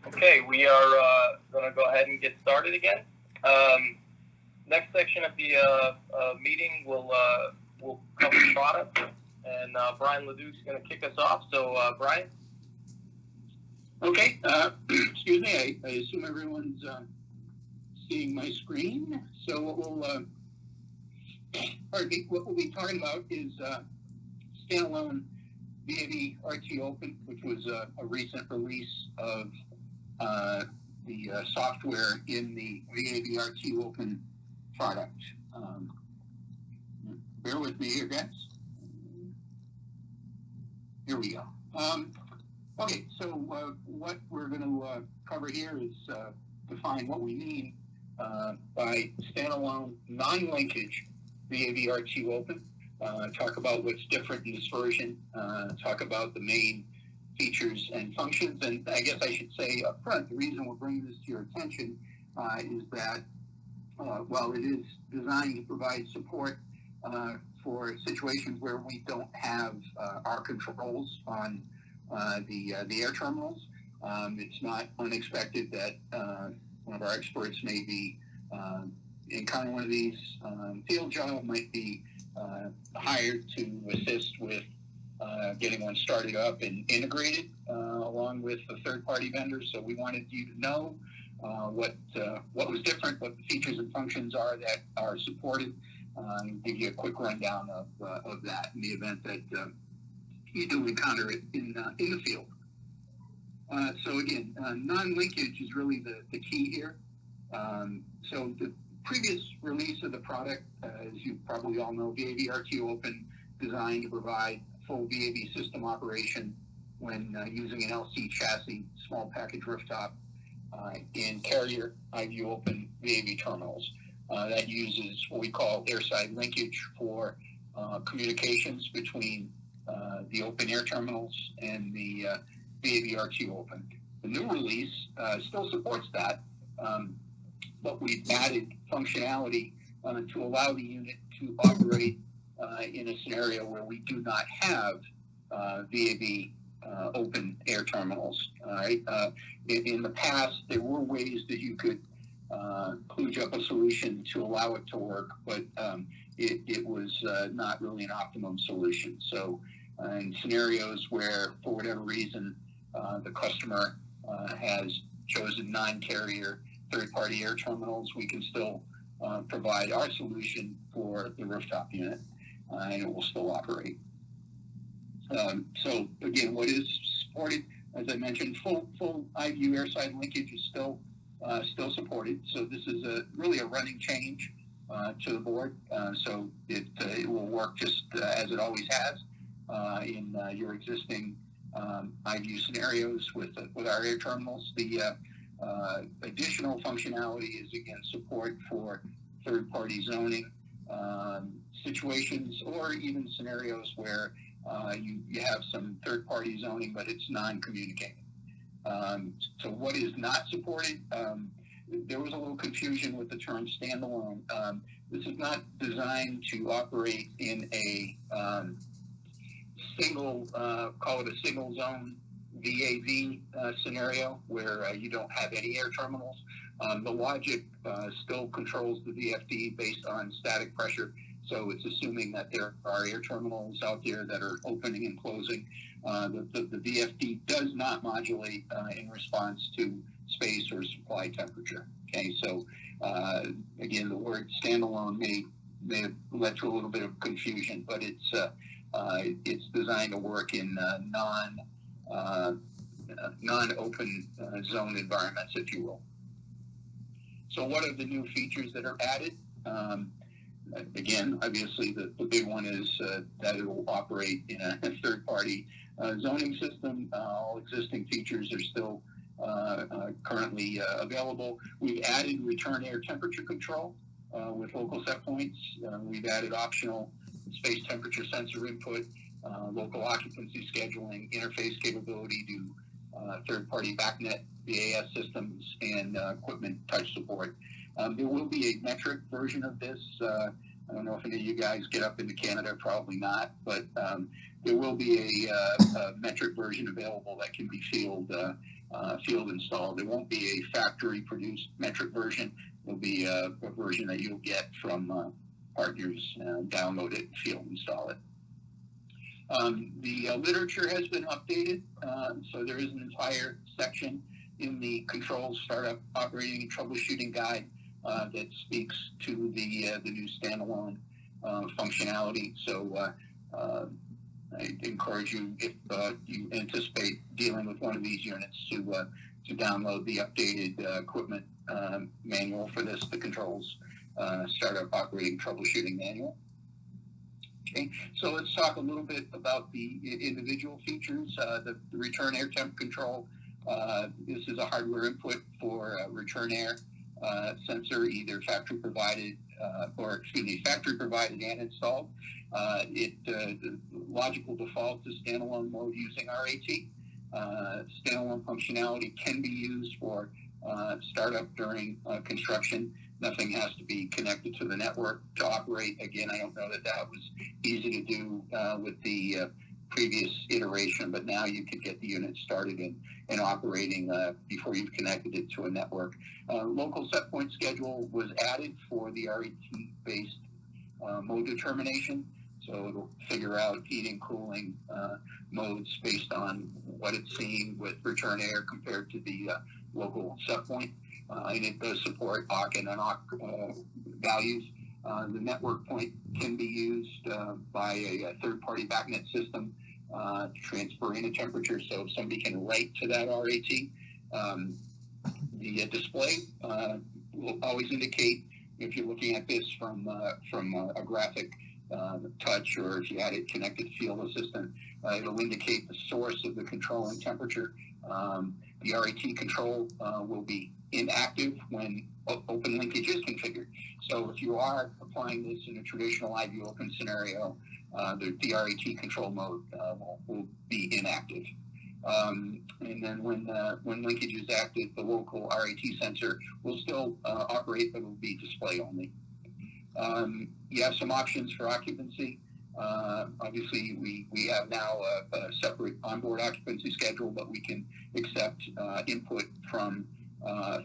[SPEAKER 2] Okay, we are going to go ahead and get started again. Next section of the meeting will cover product, and Brian Leduc's going to kick us off. So, Brian?
[SPEAKER 4] Okay, excuse me, I assume everyone's seeing my screen. So what we'll be talking about is standalone VAV RT Open, which was a recent release of the software in the VAV RT Open product. Bear with me here, guys. Here we go. Okay, so what we're going to cover here is define what we mean by standalone non-linkage VAV RT Open. Talk about what's different in this version. Talk about the main features and functions. And I guess I should say up front, the reason we're bringing this to your attention is that while it is designed to provide support for situations where we don't have our controls on the air terminals, it's not unexpected that one of our experts may be in kind of one of these field job, might be hired to assist with getting one started up and integrated along with the third-party vendors. So we wanted you to know what was different, what the features and functions are that are supported, and give you a quick rundown of that in the event that you do encounter it in the field. So again, non-linkage is really the key here. So the previous release of the product, as you probably all know, VAV RT Open, designed to provide full VAV system operation when using an LC chassis, small package rooftop, in carrier IV Open VAV terminals. That uses what we call airside linkage for communications between the open air terminals and the VAV RT Open. The new release still supports that, but we've added functionality to allow the unit to operate in a scenario where we do not have VAV open air terminals. All right. In the past, there were ways that you could kludge up a solution to allow it to work, but it was not really an optimum solution. So in scenarios where, for whatever reason, the customer has chosen non-carrier third-party air terminals, we can still provide our solution for the rooftop unit, and it will still operate. So again, what is supported, as I mentioned, full IVU airside linkage is still supported. So this is really a running change to the board. So it will work just as it always has in your existing IVU scenarios with our air terminals. The additional functionality is, again, support for third-party zoning situations, or even scenarios where you have some third-party zoning, but it's non-communicating. So what is not supported? There was a little confusion with the term standalone. This is not designed to operate in a single, call it a single zone VAV scenario where you don't have any air terminals. The logic still controls the VFD based on static pressure. So it's assuming that there are air terminals out there that are opening and closing. The VFD does not modulate in response to space or supply temperature. Okay, so again, the word standalone may have led to a little bit of confusion, but it's designed to work in non-open zone environments, if you will. So what are the new features that are added? Again, obviously, the big one is that it will operate in a third-party zoning system. All existing features are still currently available. We've added return air temperature control with local set points. We've added optional space temperature sensor input, local occupancy scheduling, interface capability to third-party BACnet VAS systems, and equipment touch support. There will be a metric version of this. I don't know if any of you guys get up into Canada, probably not, but there will be a metric version available that can be field installed. There won't be a factory-produced metric version. There'll be a version that you'll get from partners, download it, field install it. The literature has been updated, so there is an entire section in the controls, startup, operating, and troubleshooting guide that speaks to the new standalone functionality. So I encourage you, if you anticipate dealing with one of these units, to download the updated equipment manual for this, the controls startup operating troubleshooting manual. Okay, so let's talk a little bit about the individual features. The return air temp control. This is a hardware input for return air sensor, either factory provided factory provided and installed. The logical default is standalone mode using RAT. Standalone functionality can be used for startup during construction. Nothing has to be connected to the network to operate. Again, I don't know that was easy to do with the previous iteration, but now you can get the unit started and operating before you've connected it to a network. Local set point schedule was added for the RAT-based mode determination, so it'll figure out heating, cooling modes based on what it's seeing with return air compared to the local set point. And it does support OCC and UNOC values. The network point can be used by a third-party backnet system to transfer in a temperature, so if somebody can write to that RAT. The display will always indicate, if you're looking at this from a graphic touch, or if you had it connected to Field Assistant, it'll indicate the source of the control and temperature. The RAT control will be inactive when open linkage is configured. So if you are applying this in a traditional IV open scenario, the RAT control mode will be inactive. And then when linkage is active, the local RAT sensor will still operate, but it will be display only. You have some options for occupancy. Obviously, we have now a separate onboard occupancy schedule, but we can accept input from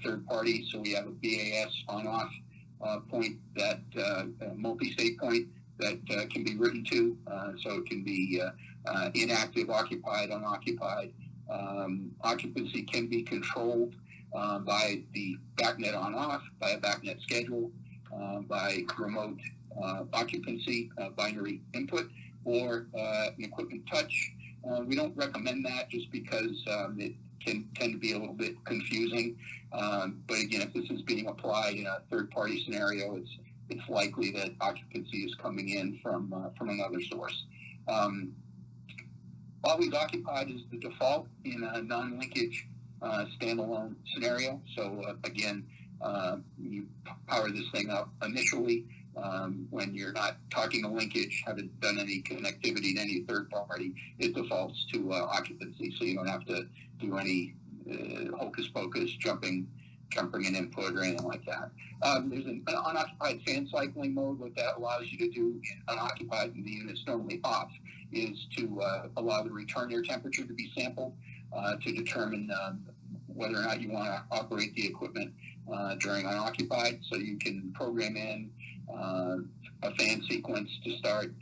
[SPEAKER 4] third parties. So we have a BAS on-off point, that multi-state point that can be written to. So it can be inactive, occupied, unoccupied. Occupancy can be controlled by the backnet on-off, by a backnet schedule, by remote occupancy binary input, or an equipment touch. We don't recommend that just because it can tend to be a little bit confusing. But again, if this is being applied in a third-party scenario, it's likely that occupancy is coming in from another source. Always occupied is the default in a non-linkage standalone scenario. So again, you power this thing up initially when you're not talking to linkage, haven't done any connectivity to any third party, it defaults to occupancy. So you don't have to do any hocus pocus, jumping an input or anything like that. There's an unoccupied fan cycling mode. What that allows you to do in unoccupied, and the unit's normally off, is to allow the return air temperature to be sampled to determine whether or not you want to operate the equipment during unoccupied. So you can program in a fan sequence to start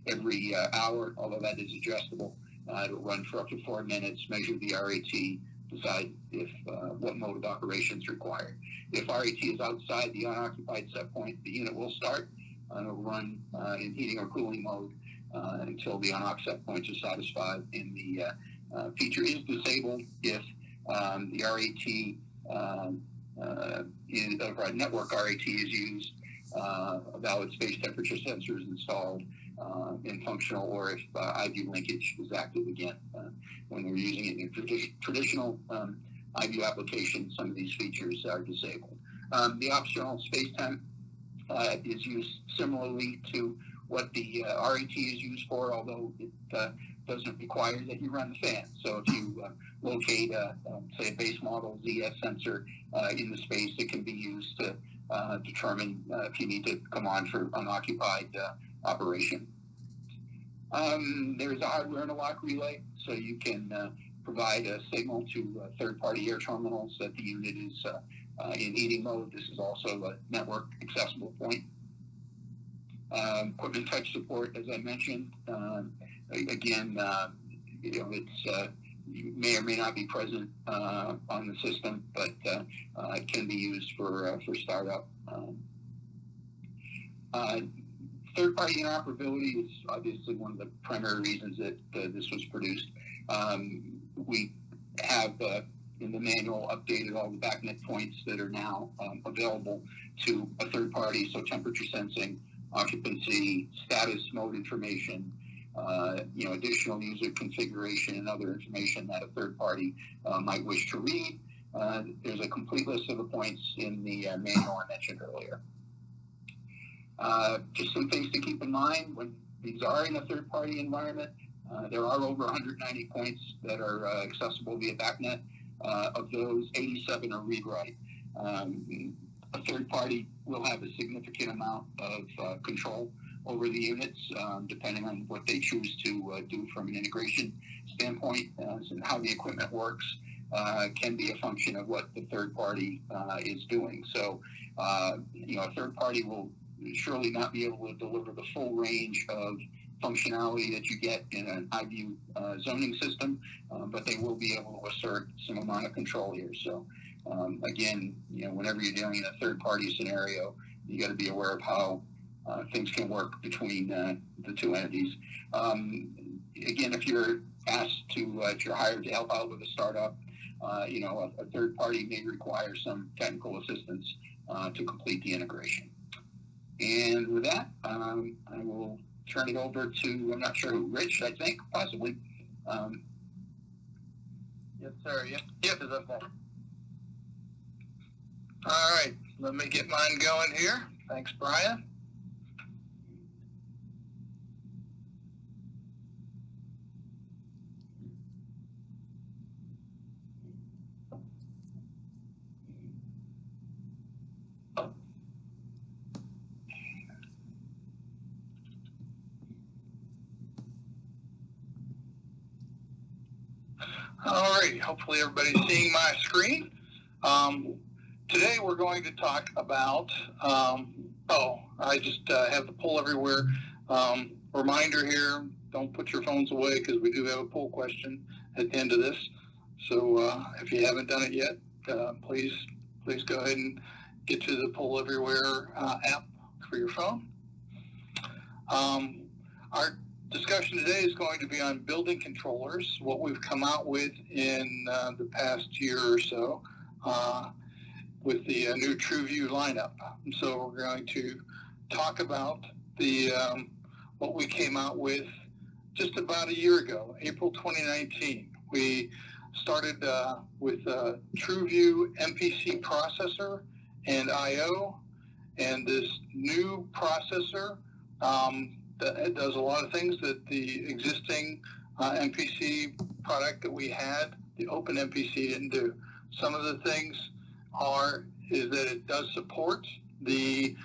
[SPEAKER 4] every hour, although that is adjustable. It'll run for up to 4 minutes, measure the RAT, decide if what mode of operation is required. If RAT is outside the unoccupied set point, the unit will start and it'll run in heating or cooling mode until the unoccupied set points are satisfied. And the feature is disabled if the RAT or network RAT is used, a valid space temperature sensor is installed and functional, or if IV linkage is active again. When we're using it in traditional IV applications, some of these features are disabled. The optional space temp is used similarly to what the RAT is used for, although it doesn't require that you run the fan. So if you locate, say, a base model ZS sensor in the space, it can be used to determine if you need to come on for unoccupied operation. There's a hardware interlock relay, so you can provide a signal to third-party air terminals that the unit is in heating mode. This is also a network accessible point. Equipment touch support, as I mentioned. Again, it's may or may not be present on the system, but it can be used for startup. third-party interoperability is obviously one of the primary reasons that this was produced. We have in the manual updated all the BACnet points that are now available to a third party, so temperature sensing, occupancy, status mode information, additional user configuration and other information that a third party might wish to read. There's a complete list of the points in the manual I mentioned earlier. Just some things to keep in mind when these are in a third party environment. There are over 190 points that are accessible via BACnet. Of those, 87 are read-write. A third party will have a significant amount of control over the units, depending on what they choose to do from an integration standpoint. And how the equipment works can be a function of what the third party is doing. So, a third party will surely not be able to deliver the full range of functionality that you get in an iView zoning system, but they will be able to assert some amount of control here. So, again, whenever you're dealing in a third-party scenario, you got to be aware of how things can work between the two entities. Again, if you're asked to, if you're hired to help out with a startup, a third party may require some technical assistance to complete the integration. And with that, I will turn it over to, I'm not sure who, Rich, I think, possibly.
[SPEAKER 2] Yes, sir. Yep. All right, let me get mine going here. Thanks, Brian. All right, hopefully everybody's seeing my screen. Today we're going to talk about, I just have the poll everywhere. Reminder here, don't put your phones away because we do have a poll question at the end of this. So if you haven't done it yet, please go ahead and get to the poll everywhere app for your phone. Our discussion today is going to be on building controllers, what we've come out with in the past year or so with the new TrueView lineup. And so we're going to talk about the what we came out with just about a year ago, April 2019. We started with TrueView MPC processor and I/O, and this new processor that it does a lot of things that the existing MPC product that we had, the Open MPC, didn't do. Some of the things is that it does support the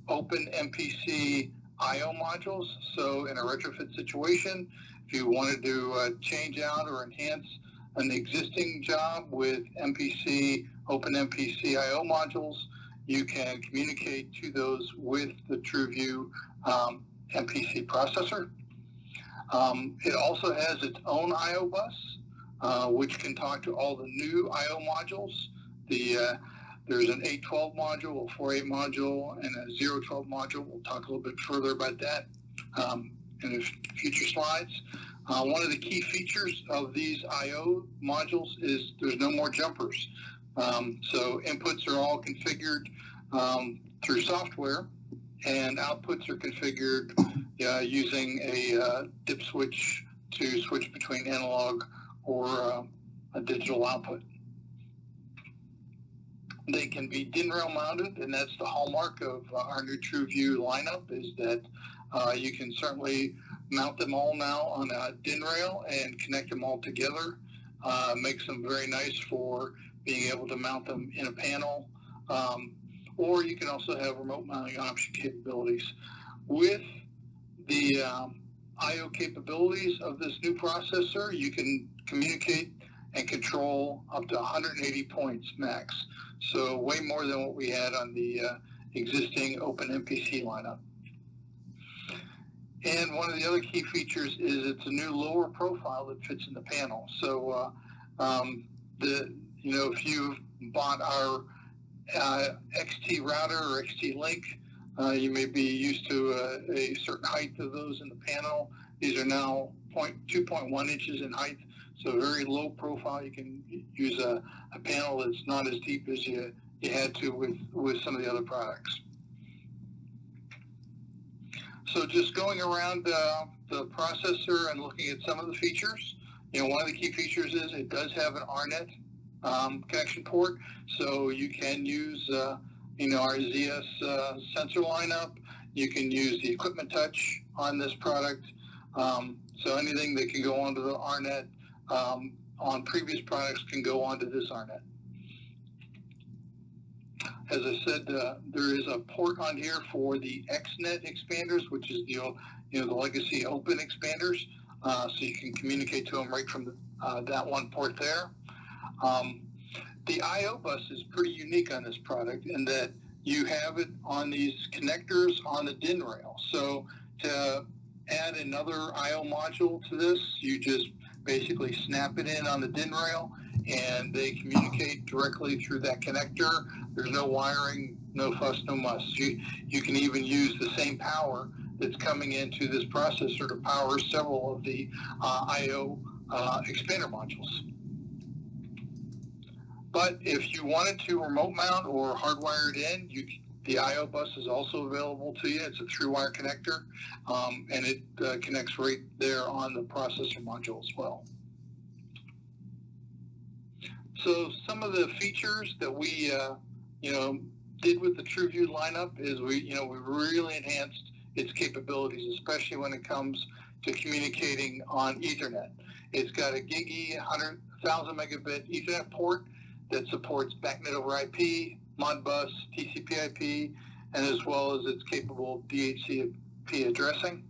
[SPEAKER 2] Open MPC I/O modules. So in a retrofit situation, if you wanted to change out or enhance an existing job with Open MPC I/O modules, you can communicate to those with the TrueView MPC processor. It also has its own I/O bus, which can talk to all the new I/O modules. There's an 812 module, a 48 module, and a 012 module. We'll talk a little bit further about that in the future slides. One of the key features of these I/O modules is there's no more jumpers. So inputs are all configured through software, and outputs are configured using a dip switch to switch between analog or a digital output. They can be DIN rail mounted, and that's the hallmark of our new TrueView lineup, is that you can certainly mount them all now on a DIN rail and connect them all together. Makes them very nice for being able to mount them in a panel. Or you can also have remote mounting option capabilities. With the I/O capabilities of this new processor, you can communicate and control up to 180 points max. So way more than what we had on the existing Open MPC lineup. And one of the other key features is it's a new lower profile that fits in the panel. So if you've bought our XT router or XT Link,
[SPEAKER 4] You may be used to a certain height of those in the panel. These are now 2.1 inches in height, so very low profile. You can use a panel that's not as deep as you had to with some of the other products. So just going around the processor and looking at some of the features, one of the key features is it does have an RNet connection port, so you can use our ZS sensor lineup. You can use the equipment touch on this product. So anything that can go onto the RNet on previous products can go onto this RNet. As I said, there is a port on here for the XNet expanders, which is the legacy open expanders, so you can communicate to them right from that one port there. The I/O bus is pretty unique on this product in that you have it on these connectors on the DIN rail. So to add another I/O module to this, you just basically snap it in on the DIN rail, and they communicate directly through that connector. There's no wiring, no fuss, no muss. You can even use the same power that's coming into this processor to power several of the I/O expander modules. But if you wanted to remote mount or hardwire it in, the I/O bus is also available to you. It's a 3-wire connector, and it connects right there on the processor module as well. So some of the features that we did with the TrueView lineup is we really enhanced its capabilities, especially when it comes to communicating on Ethernet. It's got a GigE 100,000 megabit Ethernet port that supports BACnet over IP, Modbus, TCP/IP, and as well as it's capable of DHCP addressing.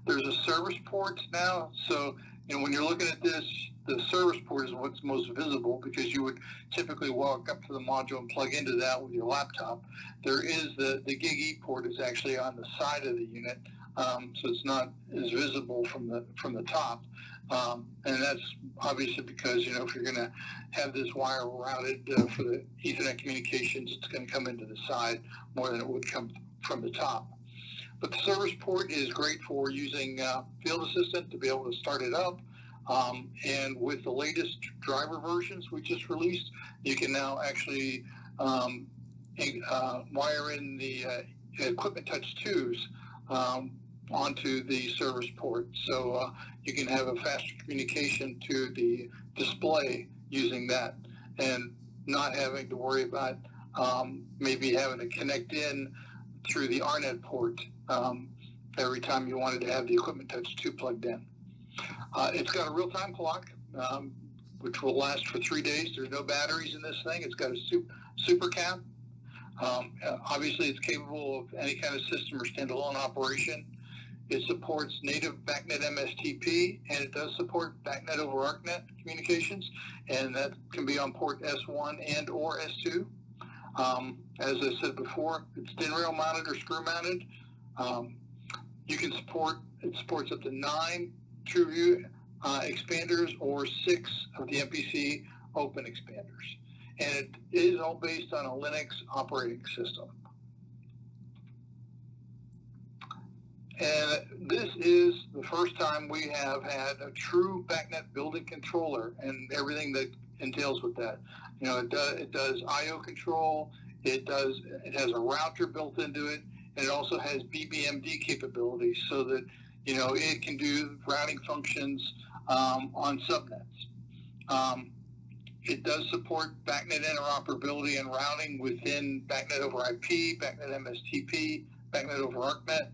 [SPEAKER 4] There's a service port now, so when you're looking at this, the service port is what's most visible because you would typically walk up to the module and plug into that with your laptop. There is the GigE port is actually on the side of the unit, so it's not as visible from the top. And that's obviously because, if you're going to have this wire routed for the Ethernet communications, it's going to come into the side more than it would come from the top. But the service port is great for using Field Assistant to be able to start it up. And with the latest driver versions we just released, you can now actually wire in the equipment touch 2s onto the service port. So you can have a faster communication to the display using that and not having to worry about maybe having to connect in through the RNet port every time you wanted to have the equipment touch 2 plugged in. It's got a real-time clock, which will last for 3 days. There's no batteries in this thing. It's got a super cap. Obviously, it's capable of any kind of system or standalone operation. It supports native BACnet MSTP, and it does support BACnet over ArcNet communications, and that can be on port S1 and or S2. As I said before, it's DIN rail mounted or screw mounted. It supports up to 9 TrueView expanders or 6 of the MPC open expanders. And it is all based on a Linux operating system. And this is the first time we have had a true BACnet building controller and everything that entails with that. It does I/O control. It has a router built into it, and it also has BBMD capabilities so that it can do routing functions on subnets. It does support BACnet interoperability and routing within BACnet over IP, BACnet MSTP, BACnet over ArcNet.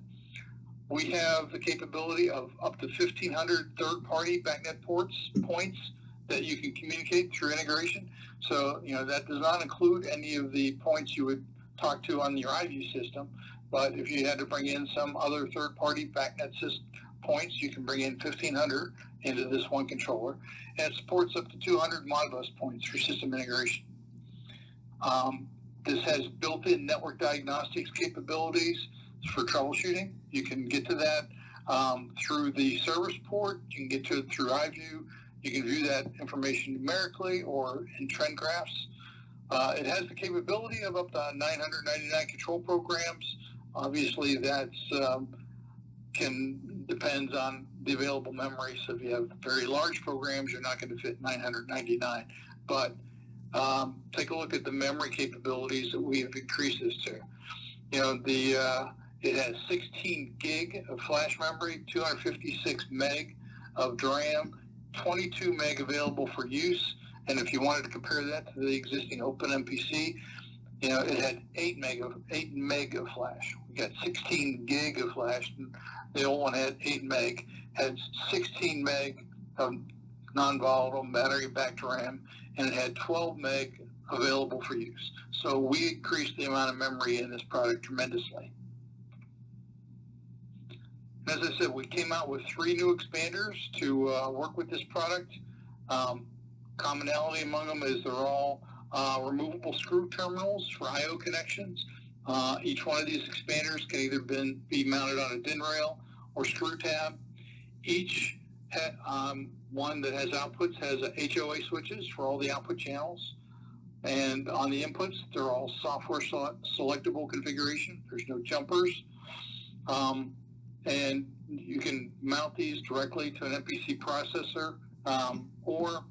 [SPEAKER 4] We have the capability of up to 1,500 third-party BACnet points that you can communicate through integration. So, that does not include any of the points you would talk to on your iView system. But if you had to bring in some other third-party BACnet points, you can bring in 1,500 into this one controller. And it supports up to 200 Modbus points for system integration. This has built-in network diagnostics capabilities for troubleshooting. You can get to that through the service port. You can get to it through iView. You can view that information numerically or in trend graphs. It has the capability of up to 999 control programs Obviously, that's depends on the available memory. So if you have very large programs, you're not going to fit 999. But take a look at the memory capabilities that we have increased this to. You know, it has 16 gig of flash memory, 256 meg of DRAM, 22 meg available for use. And if you wanted to compare that to the existing OpenMPC, you know, it had 8 meg of flash. We got 16 gig of flash. The old one had 8 meg, had 16 meg of non-volatile battery-backed RAM, and it had 12 meg available for use. So we increased the amount of memory in this product tremendously. As I said, we came out with 3 new expanders to work with this product. Commonality among them is they're all removable screw terminals for I/O connections. Each one of these expanders can either be mounted on a DIN rail or screw tab. Each one that has outputs has HOA switches for all the output channels. And on the inputs, they're all software selectable configuration. There's no jumpers. And you can mount these directly to an MPC processor or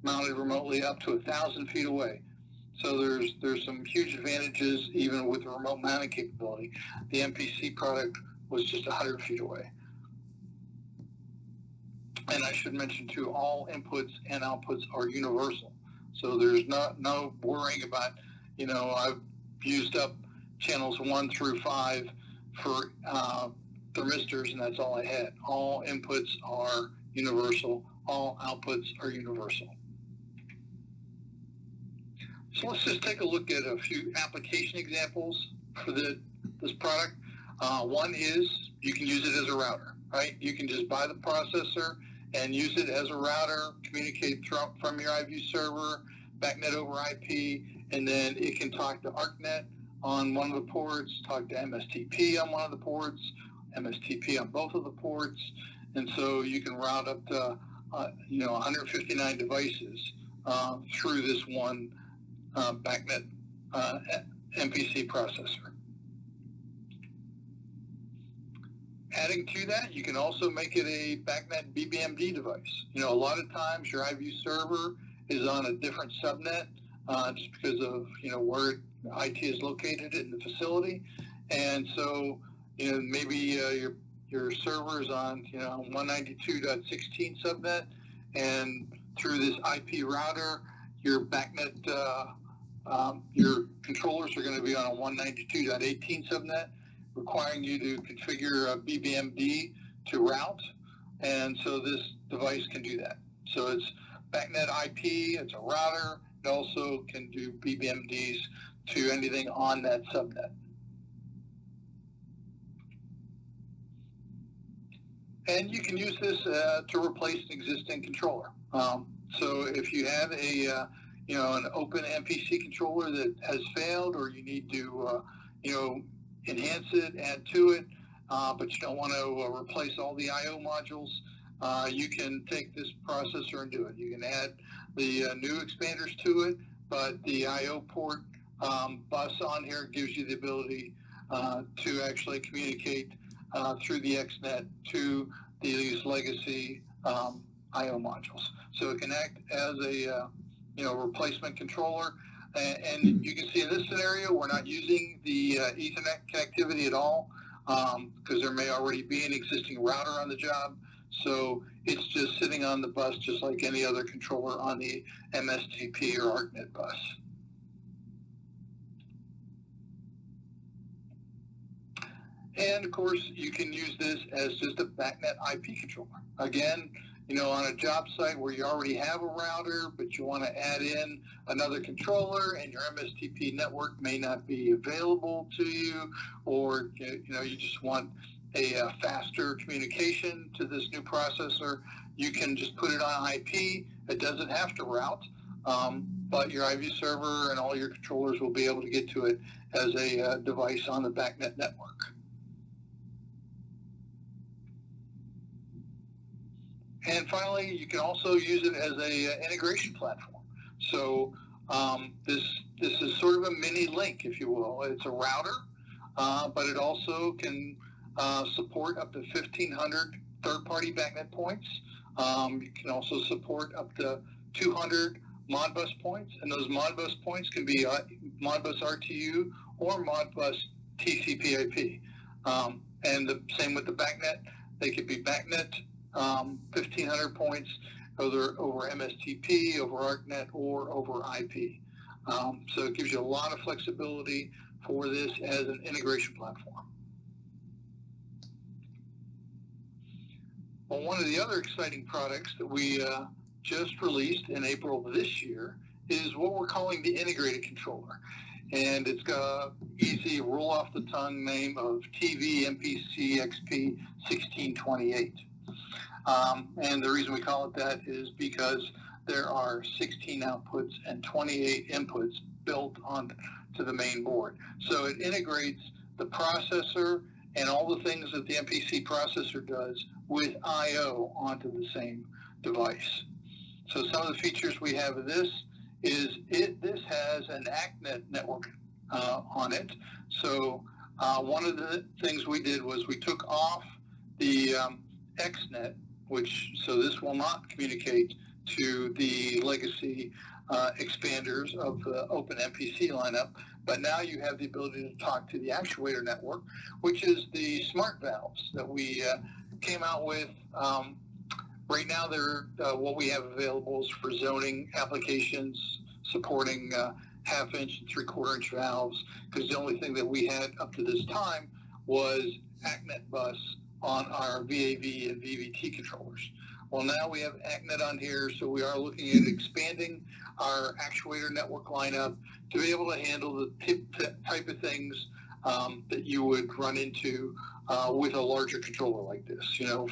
[SPEAKER 4] mounted remotely up to 1,000 feet away. So there's some huge advantages even with the remote mounting capability. The MPC product was just 100 feet away. And I should mention too, all inputs and outputs are universal. So there's no worrying about, you know, I've used up channels 1 through 5 for thermistors, and that's all I had. All inputs are universal. All outputs are universal. So let's just take a look at a few application examples for this product. One is you can use it as a router, right? You can just buy the processor and use it as a router, communicate from your iView server, BACnet over IP, and then it can talk to ArcNet on one of the ports, talk to MSTP on one of the ports, MSTP on both of the ports, and so you can route up to 159 devices through this one BACnet MPC processor. Adding to that, you can also make it a BACnet BBMD device. You know, a lot of times your iView server is on a different subnet just because of, you know, where IT is located in the facility. And so, you know, maybe your server is on, you know, 192.16 subnet, and through this IP router, your BACnet, your controllers are going to be on a 192.18 subnet, requiring you to configure a BBMD to route, and so this device can do that. So it's BACnet IP, it's a router, it also can do BBMDs to anything on that subnet. And you can use this to replace an existing controller. So if you have an open MPC controller that has failed, or you need to enhance it, add to it, but you don't want to replace all the I/O modules, you can take this processor and do it. You can add the new expanders to it, but the I/O port bus on here gives you the ability to actually communicate through the XNet to these legacy I/O modules. So it can act as a replacement controller. And you can see in this scenario, we're not using the Ethernet connectivity at all because there may already be an existing router on the job. So it's just sitting on the bus just like any other controller on the MSTP or ArcNet bus. And of course, you can use this as just a BACnet IP controller. Again, you know, on a job site where you already have a router, but you want to add in another controller and your MSTP network may not be available to you, or, you know, you just want a faster communication to this new processor, you can just put it on IP. It doesn't have to route, but your iView server and all your controllers will be able to get to it as a device on the BACnet network. And finally, you can also use it as a integration platform. So this is sort of a mini link, if you will. It's a router. but it also can support up to 1,500 third-party BACnet points. You can also support up to 200 Modbus points, and those Modbus points can be Modbus RTU or Modbus TCP/IP. And the same with the BACnet. They could be BACnet 1,500 points over MSTP, over ArcNet, or over IP. So it gives you a lot of flexibility for this as an integration platform. Well, one of the other exciting products that we just released in April of this year is what we're calling the integrated controller. And it's got easy roll off the tongue name of TV MPC XP 1628. And the reason we call it that is because there are 16 outputs and 28 inputs built onto the main board. So it integrates the processor and all the things that the MPC processor does with I/O onto the same device. So some of the features we have of this is this has an ACnet network on it. So one of the things we did was we took off the XNet, so this will not communicate to the legacy expanders of the open MPC lineup, but now you have the ability to talk to the actuator network, which is the smart valves that we came out with. Right now, what we have available is for zoning applications supporting half-inch and three-quarter-inch valves, because the only thing that we had up to this time was ACnet bus on our VAV and VVT controllers. Well, now we have ACnet on here, so we are looking at expanding our actuator network lineup to be able to handle the type of things that you would run into with a larger controller like this,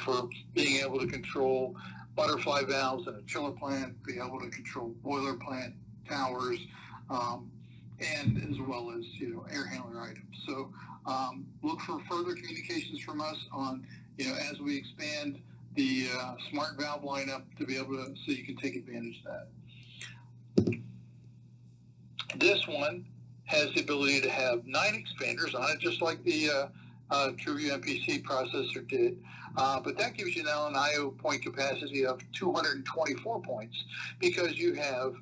[SPEAKER 4] for being able to control butterfly valves in a chiller plant, be able to control boiler plant towers, and as well as, air handler items. So look for further communications from us on, as we expand the smart valve lineup to be able to, so you can take advantage of that. This one has the ability to have 9 expanders on it, just like the TrueView MPC processor did. But that gives you now an I/O point capacity of 224 points, because you have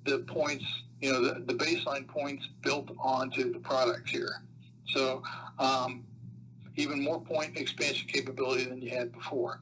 [SPEAKER 4] the points, the baseline points built onto the product here. So even more point expansion capability than you had before.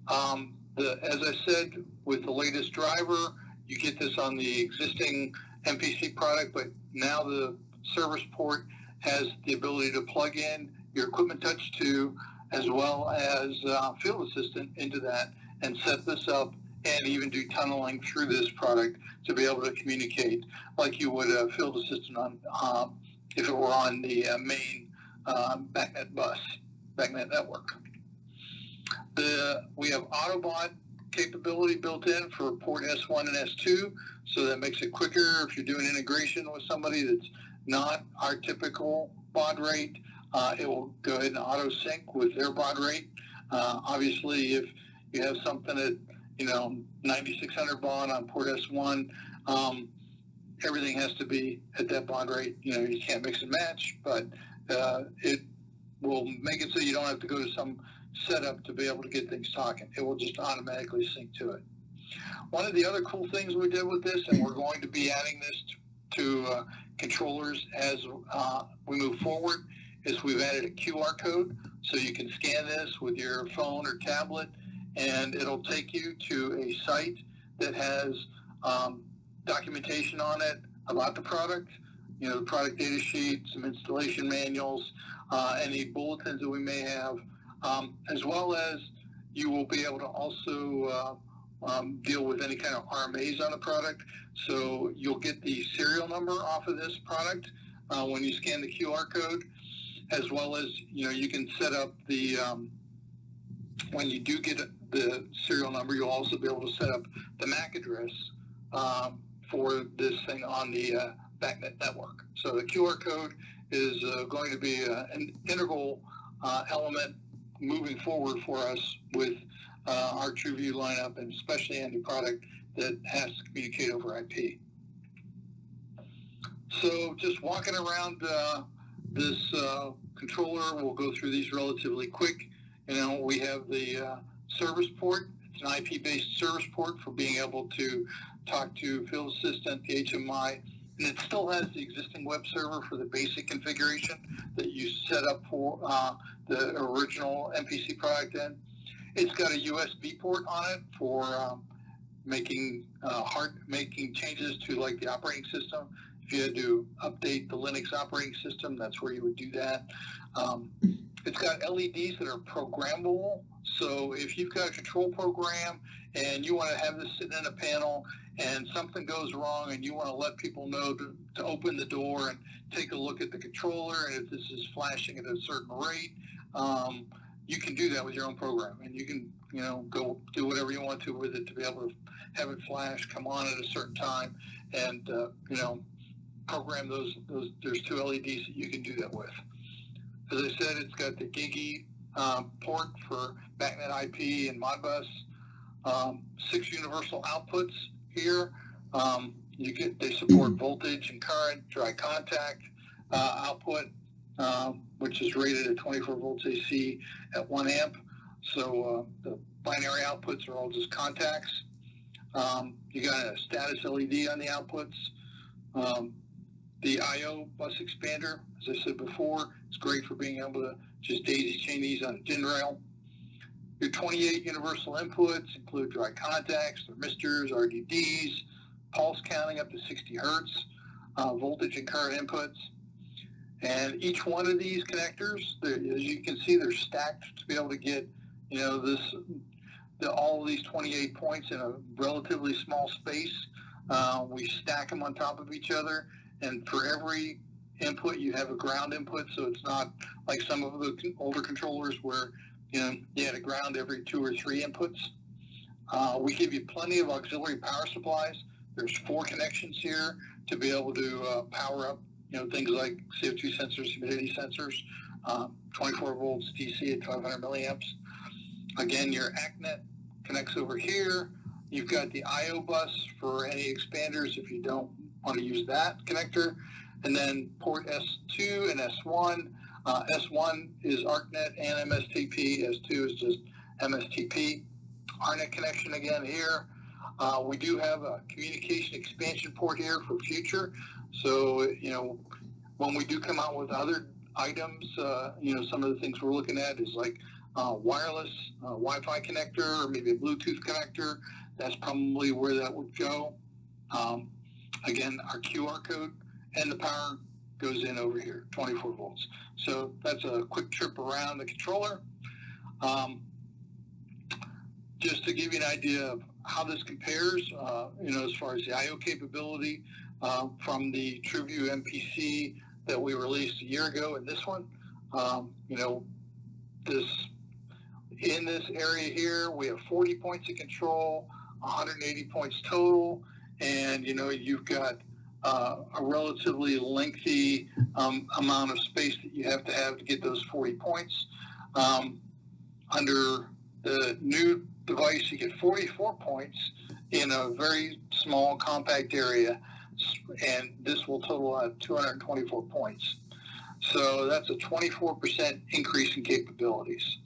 [SPEAKER 4] As I said, with the latest driver, you get this on the existing MPC product, but now the service port has the ability to plug in your Equipment Touch 2 as well as Field Assistant into that and set this up and even do tunneling through this product to be able to communicate like you would a Field Assistant on if it were on the main BACnet bus, BACnet network. We have Autobot capability built in for port S1 and S2, so that makes it quicker if you're doing integration with somebody that's not our typical baud rate. It will go ahead and auto sync with their baud rate. Obviously, if you have something at 9600 baud on port S1, everything has to be at that baud rate. You can't mix and match, but it will make it so you don't have to go to some setup to be able to get things talking. It will just automatically sync to it. One of the other cool things we did with this, and we're going to be adding this to controllers as we move forward, is we've added a QR code, so you can scan this with your phone or tablet, and it'll take you to a site that has documentation on it about the product, the product data sheet, some installation manuals, any bulletins that we may have, as well as you will be able to also deal with any kind of RMAs on the product. So you'll get the serial number off of this product when you scan the QR code, as well as, you can set up the, when you do get the serial number, you'll also be able to set up the MAC address for this thing on the BACnet network. So the QR code is going to be an integral element moving forward for us with our TrueView lineup, and especially any product that has to communicate over IP. So just walking around
[SPEAKER 5] this controller will go through these relatively quick. We have the service port. It's an IP-based service port for being able to talk to field assistant, the HMI, and it still has the existing web server for the basic configuration that you set up for the original MPC product in. It's got a USB port on it for making changes to like the operating system. If you had to update the Linux operating system, that's where you would do that. It's got LEDs that are programmable. So if you've got a control program and you want to have this sitting in a panel and something goes wrong and you want to let people know to open the door and take a look at the controller, and if this is flashing at a certain rate, you can do that with your own program, and you can go do whatever you want to with it to be able to have it flash, come on at a certain time, and program those. There's 2 LEDs that you can do that with. As I said, it's got the Gigi port for BACnet IP and Modbus. 6 universal outputs here. They support voltage and current, dry contact output, which is rated at 24 volts AC at 1 amp. So the binary outputs are all just contacts. You got a status LED on the outputs. The I/O bus expander, as I said before, is great for being able to just daisy chain these on a DIN rail. Your 28 universal inputs include dry contacts, thermistors, RDDs, pulse counting up to 60 hertz, voltage and current inputs. And each one of these connectors, as you can see, they're stacked to be able to get, all of these 28 points in a relatively small space. We stack them on top of each other, and for every input, you have a ground input, so it's not like some of the older controllers where you had a ground every 2 or 3 inputs. We give you plenty of auxiliary power supplies. There's 4 connections here to be able to power up, things like CO2 sensors, humidity sensors, 24 volts DC at 500 milliamps. Again, your ACnet connects over here. You've got the I/O bus for any expanders if you don't want to use that connector. And then port S2 and S1. S1 is ArcNet and MSTP. S2 is just MSTP. ArcNet connection again here. We do have a communication expansion port here for future. So, when we do come out with other items, some of the things we're looking at is like wireless Wi-Fi connector or maybe a Bluetooth connector. That's probably where that would go. Again, our QR code and the power goes in over here, 24 volts. So that's a quick trip around the controller. Just to give you an idea of how this compares, as far as the I/O capability from the TrueView MPC that we released a year ago and this one, in this area here, we have 40 points of control, 180 points total, and you've got a relatively lengthy amount of space that you have to get those 40 points. Under the new device, you get 44 points in a very small, compact area, and this will total out 224 points. So that's a 24% increase in capabilities.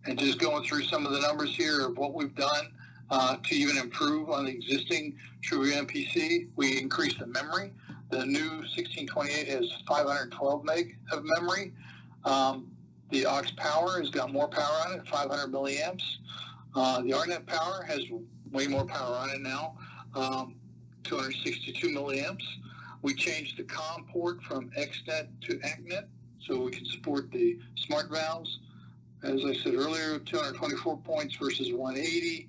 [SPEAKER 5] And just going through some of the numbers here of what we've done to even improve on the existing TrueView MPC, we increased the memory. The new 1628 has 512 meg of memory. The aux power has got more power on it, 500 milliamps. The ArcNet power has way more power on it now, 262 milliamps. We changed the COM port from XNet to ACnet, so we can support the smart valves. As I said earlier, 224 points versus 180.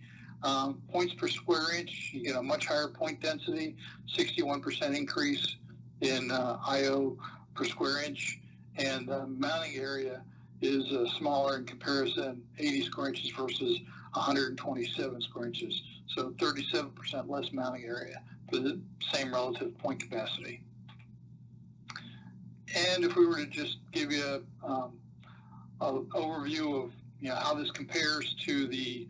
[SPEAKER 5] Points per square inch, you get a much higher point density, 61% increase in I/O per square inch, and the mounting area is smaller in comparison, 80 square inches versus 127 square inches. So 37% less mounting area for the same relative point capacity. And if we were to just give you an overview of how this compares to the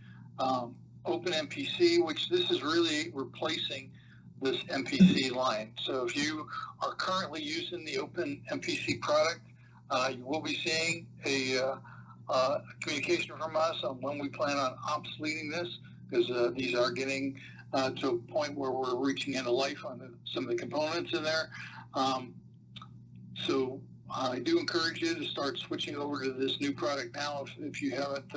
[SPEAKER 5] Open MPC, which this is really replacing this MPC line. So if you are currently using the open MPC product, you will be seeing a communication from us on when we plan on obsoleting this, because these are getting to a point where we're reaching end of life on some of the components in there. So I do encourage you to start switching over to this new product now if you haven't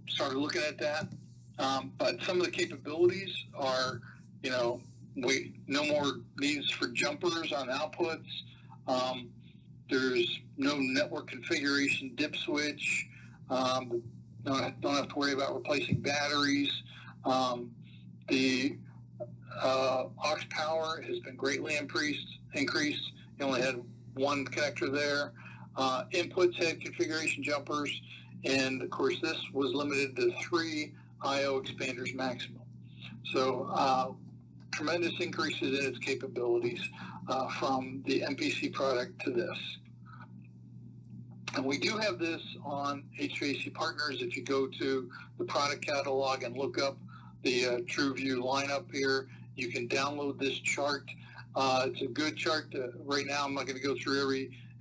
[SPEAKER 5] started looking at that. But some of the capabilities are, no more needs for jumpers on outputs. There's no network configuration dip switch. Don't have to worry about replacing batteries. The aux power has been greatly increased. You only had one connector there. Inputs had configuration jumpers, and of course this was limited to 3 I/O expanders maximum. So tremendous increases in its capabilities from the MPC product to this. And we do have this on HVAC Partners. If you go to the product catalog and look up the TrueView lineup here, you can download this chart. It's a good chart. Right now, I'm not going to go through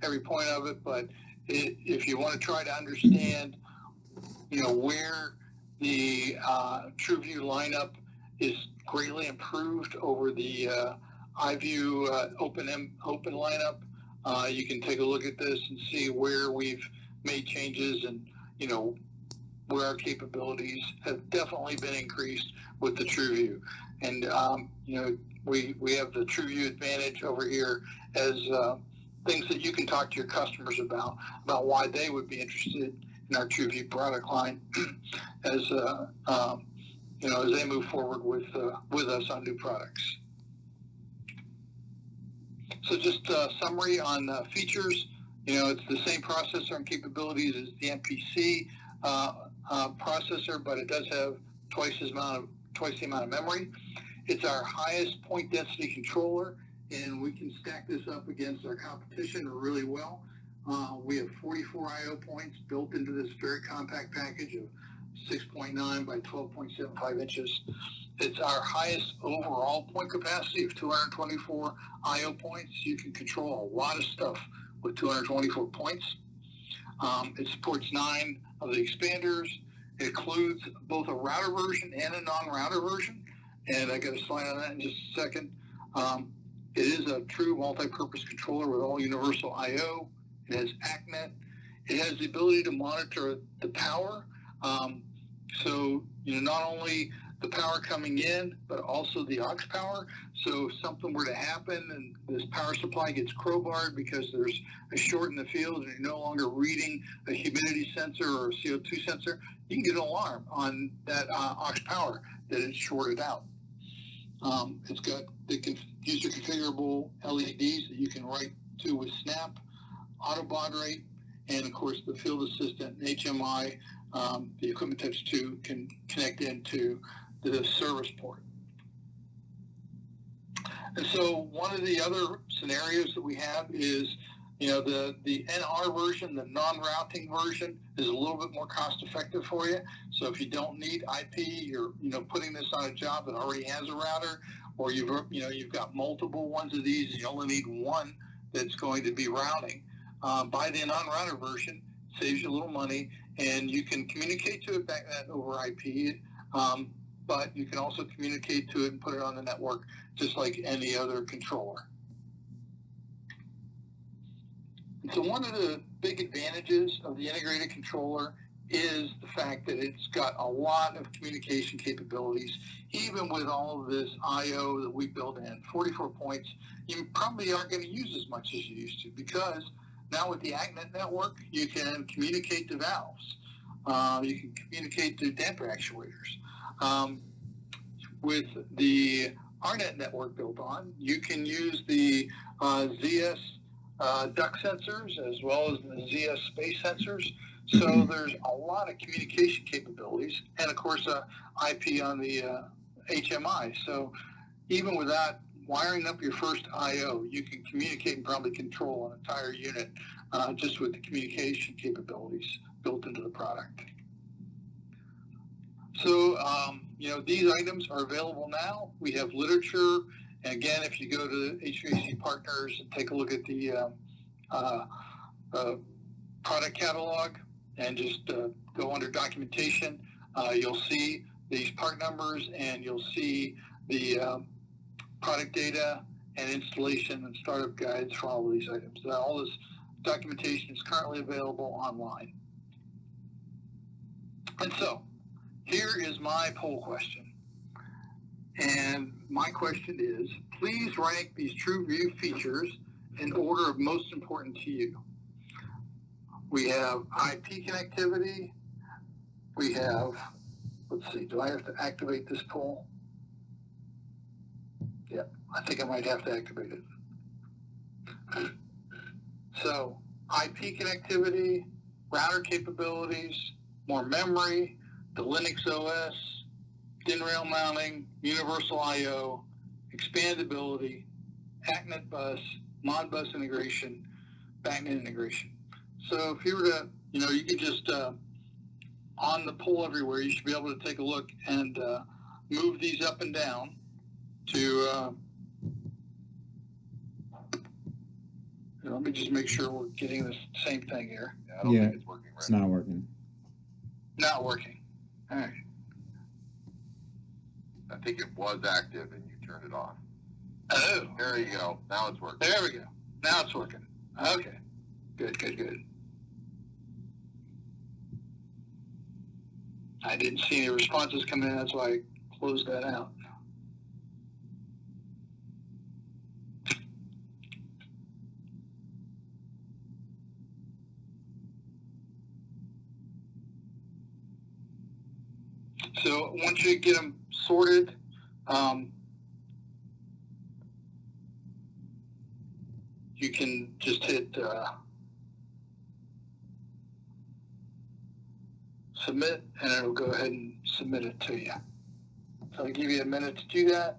[SPEAKER 5] every point of it, but if you want to try to understand, where the TrueView lineup is greatly improved over the iView open lineup, you can take a look at this and see where we've made changes and, where our capabilities have definitely been increased with the TrueView. And, we have the TrueView Advantage over here as things that you can talk to your customers about why they would be interested in our TrueView product line as they move forward with us on new products. So just a summary on features. It's the same processor and capabilities as the MPC processor, but it does have twice the amount of memory. It's our highest point density controller, and we can stack this up against our competition really well. We have 44 I/O points built into this very compact package of 6.9 by 12.75 inches. It's our highest overall point capacity of 224 I/O points. You can control a lot of stuff with 224 points. It supports 9 of the expanders. It includes both a router version and a non-router version, and I got a slide on that in just a second. It is a true multi-purpose controller with all universal I/O. It has ACnet. It has the ability to monitor the power. So, not only the power coming in, but also the aux power. So if something were to happen and this power supply gets crowbarred because there's a short in the field and you're no longer reading a humidity sensor or a CO2 sensor, you can get an alarm on that aux power that it's shorted out. It's got the user configurable LEDs that you can write to with Snap, auto baud rate, and of course the field assistant and HMI, the Equipment Touch 2 can connect into the service port. And so one of the other scenarios that we have is, the NR version, the non-routing version, is a little bit more cost effective for you. So if you don't need IP, you're putting this on a job that already has a router, or you've got multiple ones of these, and you only need one that's going to be routing. Buy the non-router version, saves you a little money, and you can communicate to it back over IP. But you can also communicate to it and put it on the network just like any other controller. And so one of the big advantages of the integrated controller is the fact that it's got a lot of communication capabilities. Even with all of this I/O that we built in, 44 points, you probably aren't going to use as much as you used to, because now with the ACnet network, you can communicate to valves. You can communicate to damper actuators. With the RNet network built on, you can use the ZS duct sensors as well as the ZS space sensors. So there's a lot of communication capabilities, and of course IP on the HMI. So even without wiring up your first I/O, you can communicate and probably control an entire unit just with the communication capabilities built into the product. So these items are available now. We have literature. And again, if you go to HVAC Partners and take a look at the product catalog and just go under documentation, you'll see these part numbers and you'll see the product data and installation and startup guides for all of these items. All this documentation is currently available online. And so, here is my poll question. And my question is, please rank these TrueView features in order of most important to you. We have IP connectivity. We have, let's see, do I have to activate this poll? Yeah, I think I might have to activate it. So, IP connectivity, router capabilities, more memory, the Linux OS, DIN rail mounting, universal I/O, expandability, ACNet bus, Modbus integration, BACnet integration. So if you were to, you could just, on the poll everywhere, you should be able to take a look and move these up and down to, let me just make sure we're getting the same thing here.
[SPEAKER 1] Yeah, I don't think it's working right.
[SPEAKER 3] It's not working.
[SPEAKER 5] Not working. All right.
[SPEAKER 1] I think it was active and you turned it on.
[SPEAKER 5] Oh.
[SPEAKER 1] There you go. Now it's working.
[SPEAKER 5] There we go. Now it's working. Okay. Good, good, good. I didn't see any responses come in. That's why I closed that out. So once you get them sorted, you can just hit submit, and it'll go ahead and submit it to you. So I'll give you a minute to do that.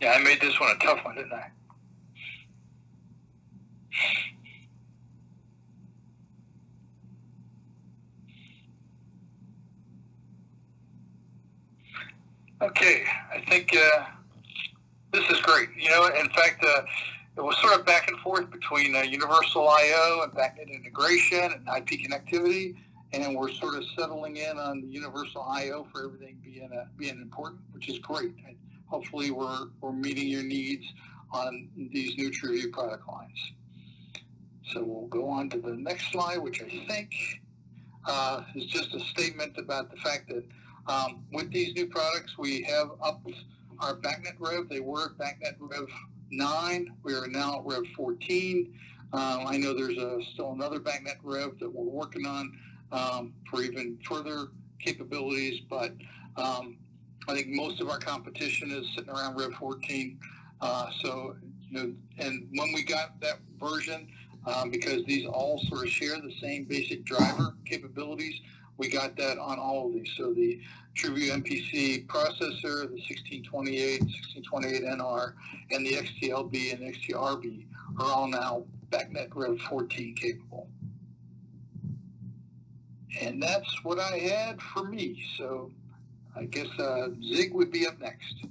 [SPEAKER 5] Yeah, I made this one a tough one, didn't I? Okay, I think this is great. In fact, it was sort of back and forth between universal I/O and BACnet integration and IP connectivity, and we're sort of settling in on the universal I/O for everything being important, which is great. And hopefully, we're meeting your needs on these new TrueView product lines. So we'll go on to the next slide, which I think is just a statement about the fact that with these new products, we have upped our BACnet rev. They were BACnet rev 9. We are now at rev 14. I know there's still another BACnet rev that we're working on for even further capabilities, but I think most of our competition is sitting around rev 14. And when we got that version, because these all sort of share the same basic driver capabilities, we got that on all of these. So the TrueView MPC processor, the 1628, 1628NR, and the XTLB and XTRB are all now BACnet Rev 14 capable. And that's what I had for me. So I guess Zig would be up next.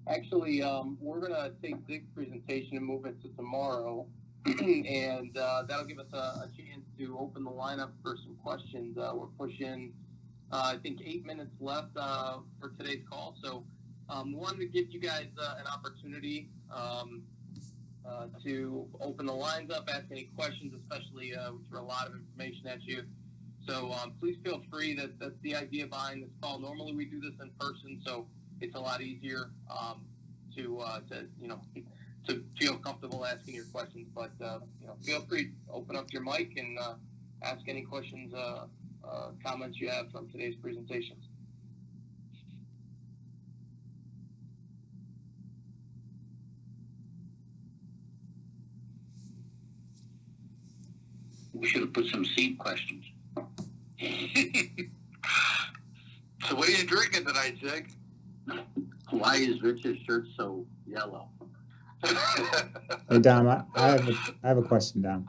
[SPEAKER 2] Actually, we're going to take Zig's presentation and move it to tomorrow. And that'll give us a chance to open the lineup for some questions. We're pushing, I think, 8 minutes left for today's call. So we wanted to give you guys an opportunity to open the lines up, ask any questions, especially we threw a lot of information at you. So please feel free. That's the idea behind this call. Normally we do this in person, so it's a lot easier to feel comfortable asking your questions. But feel free to open up your mic and ask any questions, comments you have from today's presentations.
[SPEAKER 4] We should have put some seed questions.
[SPEAKER 5] So what are you drinking tonight, Zig?
[SPEAKER 4] Why is Rich's shirt so yellow?
[SPEAKER 3] Hey Dom, I have a question, Dom.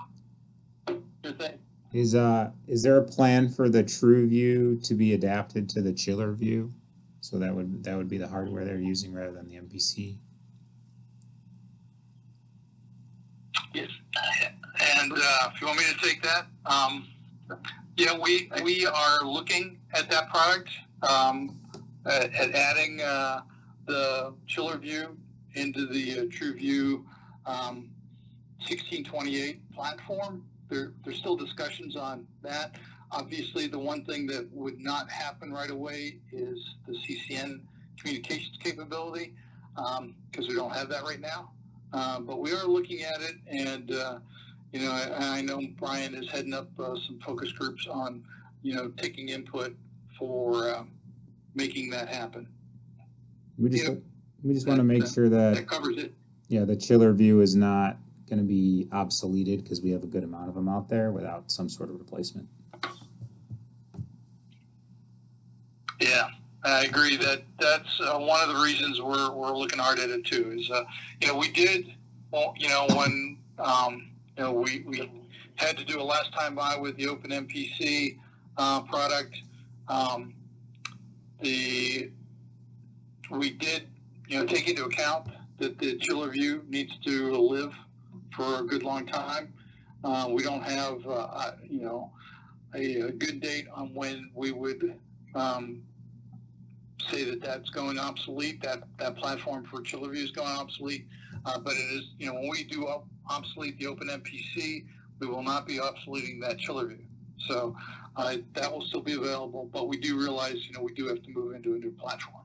[SPEAKER 2] Sure thing.
[SPEAKER 3] Is there a plan for the True View to be adapted to the Chiller View? So that would be the hardware they're using rather than the MPC.
[SPEAKER 5] Yes. And if you want me to take that, we are looking at that product, at adding the Chiller View into the True View 1628 platform. There's still discussions on that. Obviously, the one thing that would not happen right away is the CCN communications capability, because we don't have that right now. But we are looking at it, and I know Brian is heading up some focus groups on, taking input for making that happen.
[SPEAKER 3] We just want to make sure that
[SPEAKER 5] covers it.
[SPEAKER 3] Yeah, the Chiller View is not going to be obsoleted because we have a good amount of them out there without some sort of replacement.
[SPEAKER 5] Yeah, I agree that's one of the reasons we're looking hard at it too. Is we did, when we had to do a last time buy with the Open MPC product. We did take into account that the Chiller View needs to live for a good long time. We don't have a good date on when we would say that that's going obsolete. That platform for Chiller View is going obsolete. But it is, when we do obsolete the Open MPC, we will not be obsoleting that Chiller View. So that will still be available, but we do realize, we do have to move into a new platform.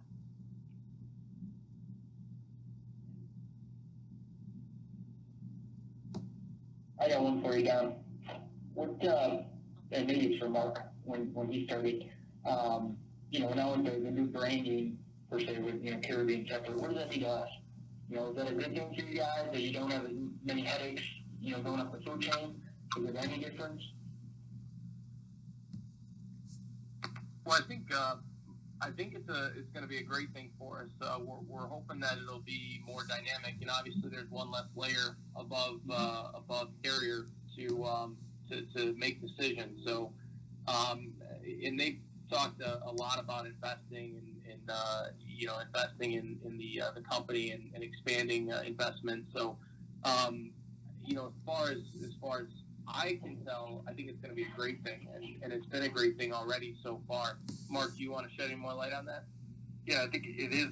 [SPEAKER 6] I got one for you, Don. What, and maybe it's for Mark when he started, now with the new branding, per se, with, Caribbean Kepler, what does that mean to us? Is that a good thing for you guys, that you don't have as many headaches, going up the food chain? Is it any difference?
[SPEAKER 2] Well, I think it's going to be a great thing for us. We're hoping that it'll be more dynamic, and obviously there's one less layer above carrier to make decisions. So, and they've talked a lot about investing and investing in the company and expanding investment. So, as far as I can tell, I think it's going to be a great thing, and it's been a great thing already so far. Mark, do you want to shed any more light on that?
[SPEAKER 1] Yeah, I think it is.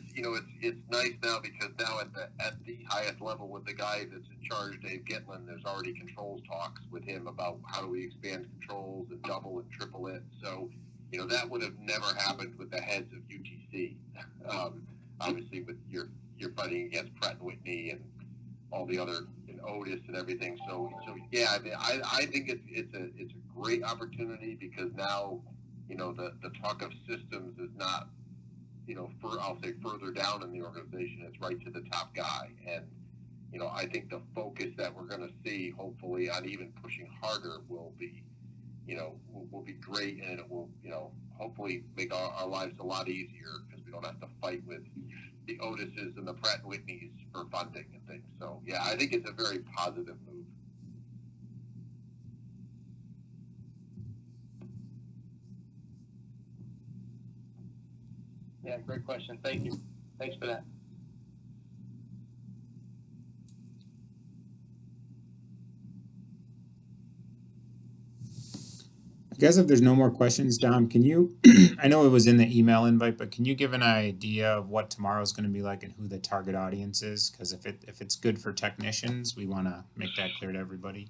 [SPEAKER 1] It's nice now because now at the highest level with the guy that's in charge, Dave Gitlin, there's already controls talks with him about how do we expand controls and double and triple it. So, that would have never happened with the heads of UTC. Obviously, with you're fighting against Pratt & Whitney and all the other, and Otis and everything. So yeah, I think it's a great opportunity because now, the talk of systems is not, I'll say further down in the organization. It's right to the top guy. And, I think the focus that we're going to see, hopefully, on even pushing harder will be great. And it will, hopefully make our lives a lot easier because we don't have to fight with the Otises and the Pratt & Whitneys for funding and things. So, yeah, I think it's a very positive move.
[SPEAKER 6] I got one for you, Don. What, and maybe it's for Mark when he started, what does that mean to us? Is that a good thing for you guys, that you don't have as many headaches, going up the food chain?
[SPEAKER 2] Well, I think Yeah, great question. Thank you. Thanks for that.
[SPEAKER 3] I guess if there's no more questions, Dom, can you, I know it was in the email invite, but can you give an idea of what tomorrow's going to be like and who the target audience is? Because if it's good for technicians, we want to make that clear to everybody.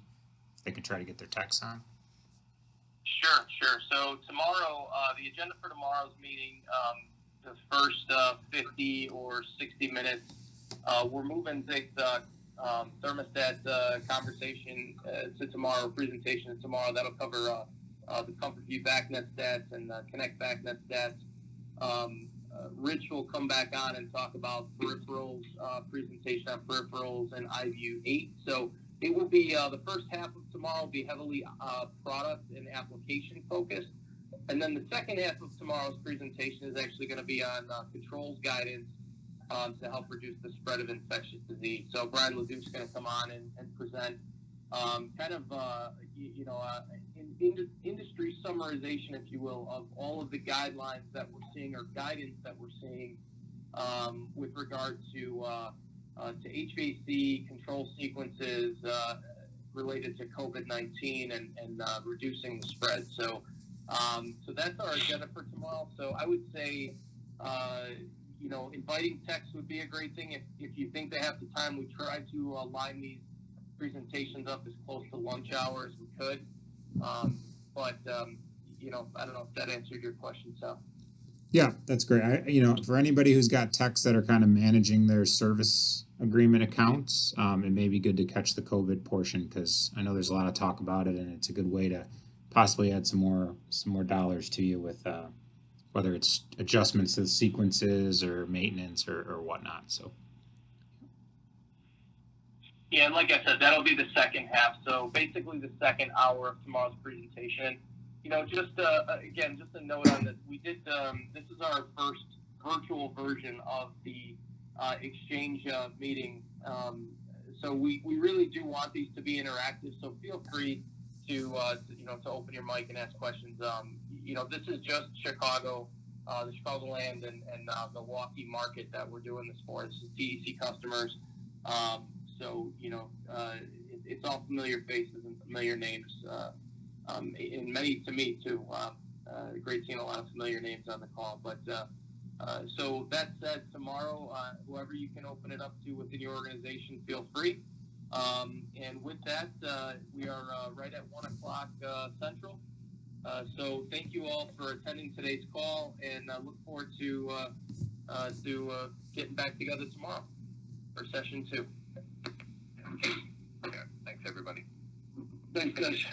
[SPEAKER 3] If they can try to get their techs on.
[SPEAKER 2] Sure. So tomorrow, the agenda for tomorrow's meeting, the first 50 or 60 minutes, we're moving this thermostat conversation to tomorrow, presentation to tomorrow. That'll cover the ComfortView BACnet stats and Connect BACnet stats. Rich will come back on and talk about peripherals, presentation on peripherals and iView 8. So it will be the first half of tomorrow will be heavily product and application focused. And then the second half of tomorrow's presentation is actually going to be on controls guidance to help reduce the spread of infectious disease. So Brian Leduc's going to come on and present industry summarization, if you will, of all of the guidelines that we're seeing or guidance that we're seeing with regard to HVAC control sequences related to COVID-19 and reducing the spread. So that's our agenda for tomorrow. So I would say, inviting techs would be a great thing. If you think they have the time, we try to line these presentations up as close to lunch hour as we could. But I don't know if that answered your question, so.
[SPEAKER 3] Yeah, that's great. For anybody who's got techs that are kind of managing their service agreement accounts, it may be good to catch the COVID portion because I know there's a lot of talk about it, and it's a good way to possibly add some more dollars to you with whether it's adjustments to the sequences or maintenance or whatnot. So.
[SPEAKER 2] Yeah, and like I said, that'll be the second half. So basically the second hour of tomorrow's presentation. Just a note on this. We did, this is our first virtual version of the exchange meeting. So we really do want these to be interactive. So feel free to open your mic and ask questions. This is just Chicago, the Chicagoland and Milwaukee market that we're doing this for. This is DEC customers. So it's all familiar faces and familiar names, and many to me too. Great seeing a lot of familiar names on the call. But so that said, tomorrow, whoever you can open it up to within your organization, feel free. And with that, we are right at 1:00 Central. So thank you all for attending today's call, and I look forward to getting back together tomorrow for session 2.
[SPEAKER 1] Yeah, thanks everybody.
[SPEAKER 4] Thanks, guys.